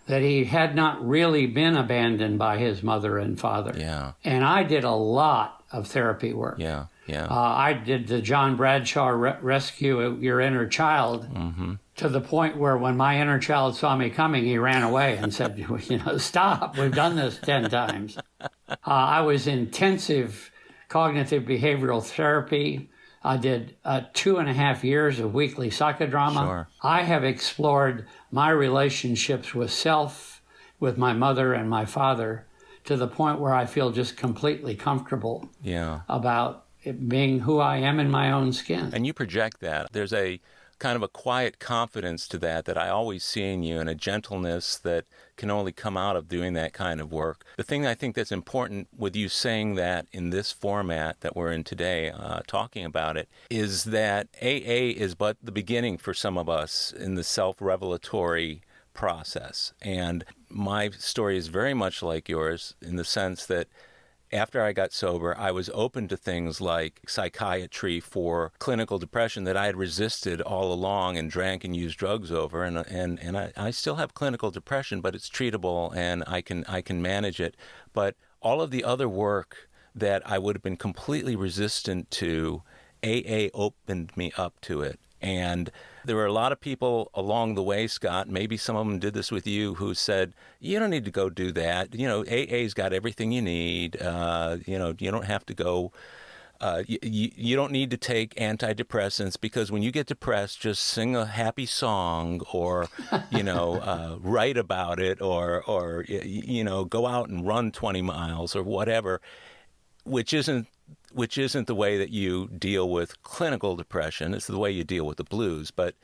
that he had not really been abandoned by his mother and father. Yeah. And I did a lot of therapy work. Yeah. I did the John Bradshaw Rescue Your Inner Child, to the point where when my inner child saw me coming, he ran away and said, stop, we've done this 10 times. I was intensive cognitive behavioral therapy. I did 2.5 years of weekly psychodrama. Sure. I have explored my relationships with self, with my mother and my father, to the point where I feel just completely comfortable about it being who I am in my own skin. And you project that. There's a kind of a quiet confidence to that I always see in you, and a gentleness that can only come out of doing that kind of work. The thing I think that's important with you saying that in this format that we're in today, talking about it, is that AA is but the beginning for some of us in the self-revelatory process. And my story is very much like yours in the sense that after I got sober, I was open to things like psychiatry for clinical depression that I had resisted all along and drank and used drugs over. And I still have clinical depression, but it's treatable and I can manage it. But all of the other work that I would have been completely resistant to, AA opened me up to it. And there were a lot of people along the way, Scott, maybe some of them did this with you, who said, you don't need to go do that. AA's got everything you need. You don't have to go. You don't need to take antidepressants, because when you get depressed, just sing a happy song or, write about it or go out and run 20 miles or whatever, which isn't the way that you deal with clinical depression. It's the way you deal with the blues. But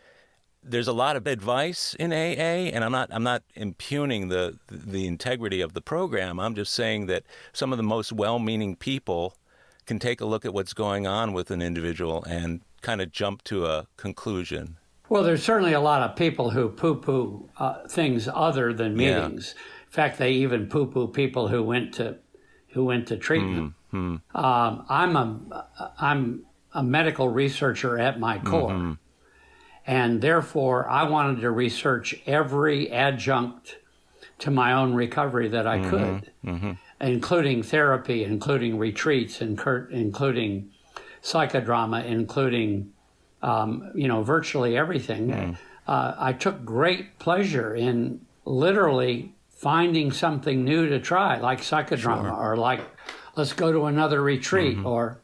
there's a lot of advice in AA, and I'm not impugning the integrity of the program. I'm just saying that some of the most well-meaning people can take a look at what's going on with an individual and kind of jump to a conclusion. Well, there's certainly a lot of people who poo-poo things other than meetings. Yeah. In fact, they even poo-poo people who went to treatment. I'm a medical researcher at my core, and therefore I wanted to research every adjunct to my own recovery that I could, including therapy, including retreats, including psychodrama, including, virtually everything. I took great pleasure in literally finding something new to try, like psychodrama, or like, let's go to another retreat, or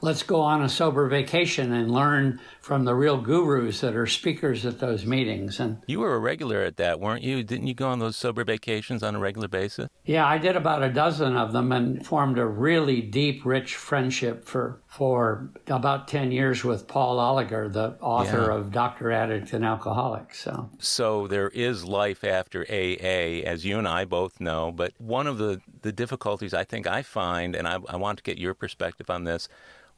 let's go on a sober vacation and learn from the real gurus that are speakers at those meetings. And you were a regular at that, weren't you? Didn't you go on those sober vacations on a regular basis? Yeah, I did about a dozen of them and formed a really deep, rich friendship for about 10 years with Paul Oliger, the author of Dr. Addict and Alcoholic. So there is life after AA, as you and I both know. But one of the difficulties I think I find, and I want to get your perspective on this,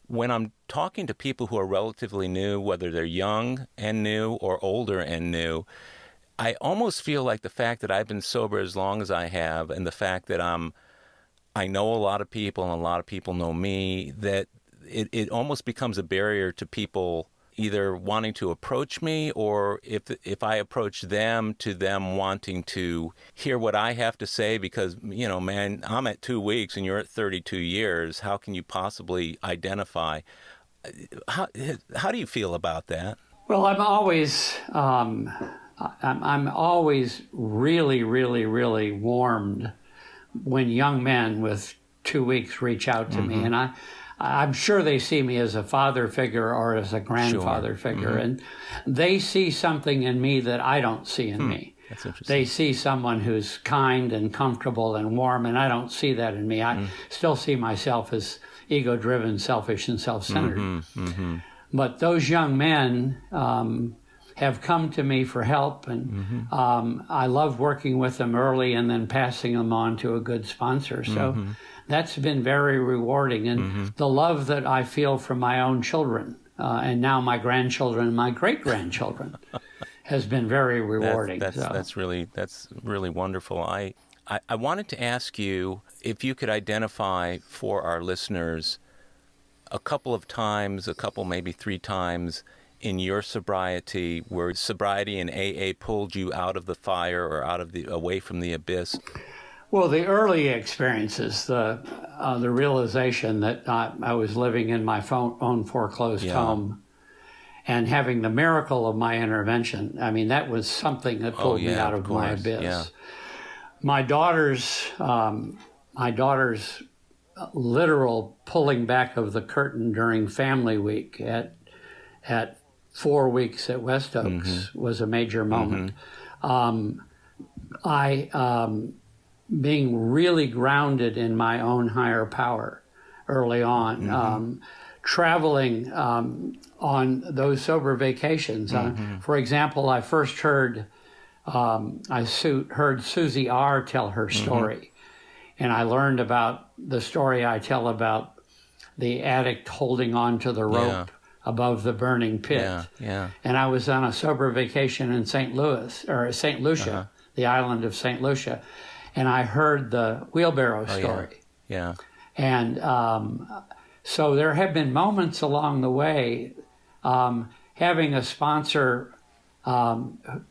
when I'm talking to people who are relatively new, whether they're young and new or older and new, I almost feel like the fact that I've been sober as long as I have, and the fact that I know a lot of people and a lot of people know me, that it almost becomes a barrier to people either wanting to approach me, or if I approach them, to them wanting to hear what I have to say, because, man, I'm at 2 weeks and you're at 32 years. How can you possibly identify? How do you feel about that? Well, I'm always really, really, really warmed when young men with 2 weeks reach out to me, and I'm sure they see me as a father figure or as a grandfather figure, and they see something in me that I don't see in me. That's interesting. They see someone who's kind and comfortable and warm, and I don't see that in me. I still see myself as ego-driven, selfish, and self-centered. But those young men have come to me for help, and I love working with them early and then passing them on to a good sponsor. So that's been very rewarding. And the love that I feel from my own children, and now my grandchildren and my great-grandchildren, has been very rewarding. That's really wonderful. I wanted to ask you if you could identify for our listeners a couple, maybe 3 times in your sobriety where sobriety and AA pulled you out of the fire or away from the abyss. Well, the early experiences, the realization that I was living in my own foreclosed home and having the miracle of my intervention, I mean, that was something that pulled me out of my abyss. Yeah. My daughter's literal pulling back of the curtain during family week at 4 weeks at West Oaks was a major moment. Being really grounded in my own higher power early on, traveling on those sober vacations. For example, I first heard Susie R. tell her story, and I learned about the story I tell about the addict holding on to the rope above the burning pit. And I was on a sober vacation in St. Lucia, the island of St. Lucia, and I heard the wheelbarrow story. And so there have been moments along the way, having a sponsor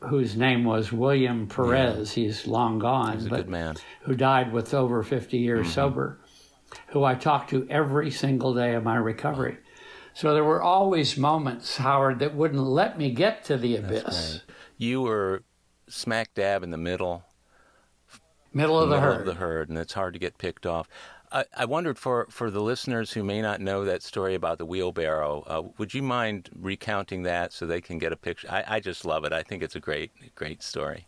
whose name was William Perez, he's long gone, he's a good man, who died with over 50 years sober, who I talked to every single day of my recovery. So there were always moments, Howard, that wouldn't let me get to the abyss. Right. You were smack dab in the middle of the herd, and it's hard to get picked off. I wondered, for the listeners who may not know that story about the wheelbarrow, would you mind recounting that so they can get a picture? I just love it. I think it's a great story.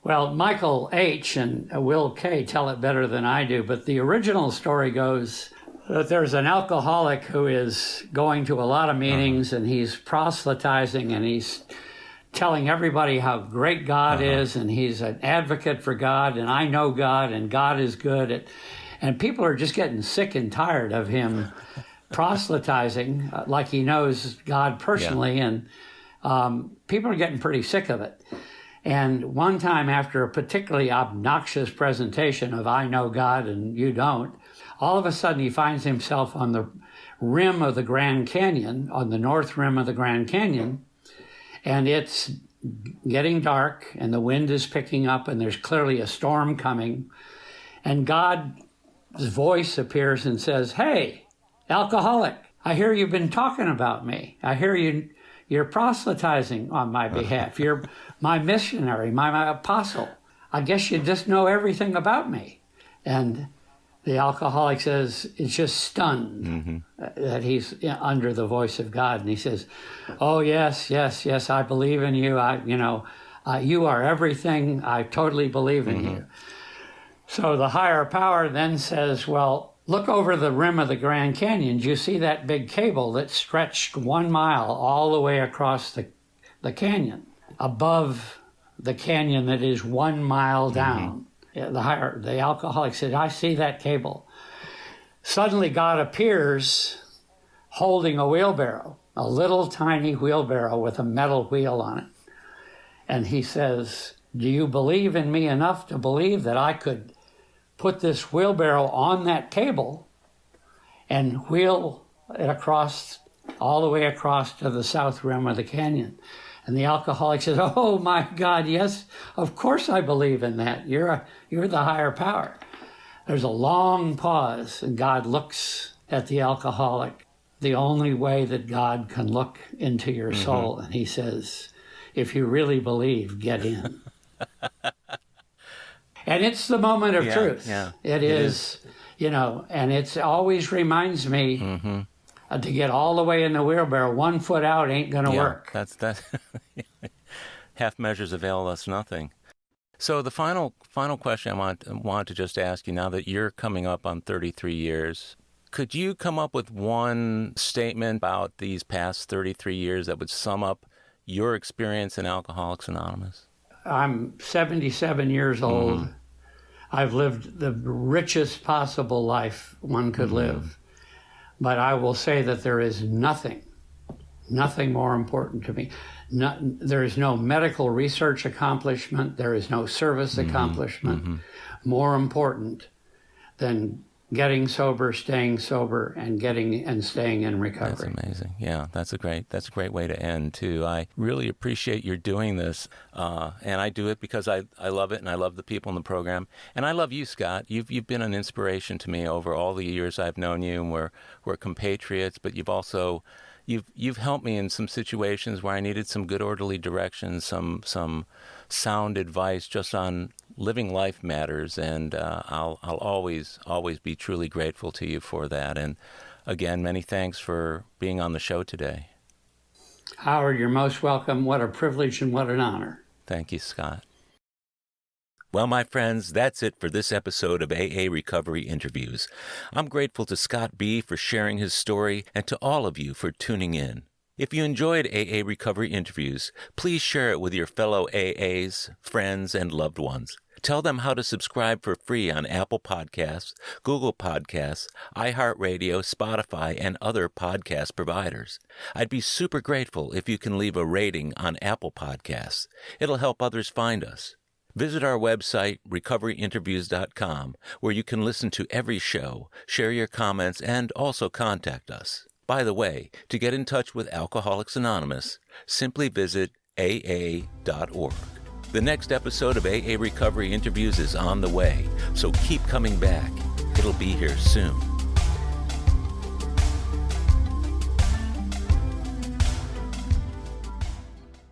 Well, Michael H. and Will K. tell it better than I do, but the original story goes that there's an alcoholic who is going to a lot of meetings, and he's proselytizing, and he's telling everybody how great God is, and he's an advocate for God, and I know God, and God is good. And people are just getting sick and tired of him proselytizing like he knows God personally, and people are getting pretty sick of it. And one time, after a particularly obnoxious presentation of I know God and you don't, all of a sudden he finds himself on the rim of the Grand Canyon, on the north rim of the Grand Canyon, and it's getting dark, and the wind is picking up, and there's clearly a storm coming. And God's voice appears and says, "Hey, alcoholic, I hear you've been talking about me. I hear you're proselytizing on my behalf. You're my missionary, my apostle. I guess you just know everything about me. And the alcoholic says, it's just stunned that he's under the voice of God. And he says, oh, yes, I believe in you. You are everything. I totally believe in you. So the higher power then says, well, look over the rim of the Grand Canyon. Do you see that big cable that stretched 1 mile all the way across the canyon, above the canyon that is 1 mile down? The alcoholic said, I see that cable. Suddenly God appears holding a wheelbarrow, a little tiny wheelbarrow with a metal wheel on it. And he says, do you believe in me enough to believe that I could put this wheelbarrow on that cable and wheel it across, all the way across to the south rim of the canyon? And the alcoholic says, oh my God, yes, of course I believe in that. You're the higher power. There's a long pause, and God looks at the alcoholic the only way that God can look into your soul. And he says, if you really believe, get in. And it's the moment of truth. Yeah, it is, and it always reminds me to get all the way in the wheelbarrow, 1 foot out ain't going to work. That's half measures avail us nothing. So the final question I want to just ask you, now that you're coming up on 33 years, could you come up with one statement about these past 33 years that would sum up your experience in Alcoholics Anonymous? I'm 77 years old. I've lived the richest possible life one could live. But I will say that there is nothing more important to me. There is no medical research accomplishment. There is no service accomplishment more important than getting sober, staying sober, and staying in recovery. That's amazing. Yeah, that's a great way to end too. I really appreciate your doing this, and I do it because I love it, and I love the people in the program, and I love you, Scott. You've been an inspiration to me over all the years I've known you, and we're compatriots. But you've also you've helped me in some situations where I needed some good orderly direction, some sound advice just on living life matters, and I'll always be truly grateful to you for that. And again, many thanks for being on the show today. Howard, you're most welcome. What a privilege and what an honor. Thank you, Scott. Well, my friends, that's it for this episode of AA Recovery Interviews. I'm grateful to Scott B. for sharing his story, and to all of you for tuning in. If you enjoyed AA Recovery Interviews, please share it with your fellow AAs, friends, and loved ones. Tell them how to subscribe for free on Apple Podcasts, Google Podcasts, iHeartRadio, Spotify, and other podcast providers. I'd be super grateful if you can leave a rating on Apple Podcasts. It'll help others find us. Visit our website, recoveryinterviews.com, where you can listen to every show, share your comments, and also contact us. By the way, to get in touch with Alcoholics Anonymous, simply visit aa.org. The next episode of AA Recovery Interviews is on the way, so keep coming back. It'll be here soon.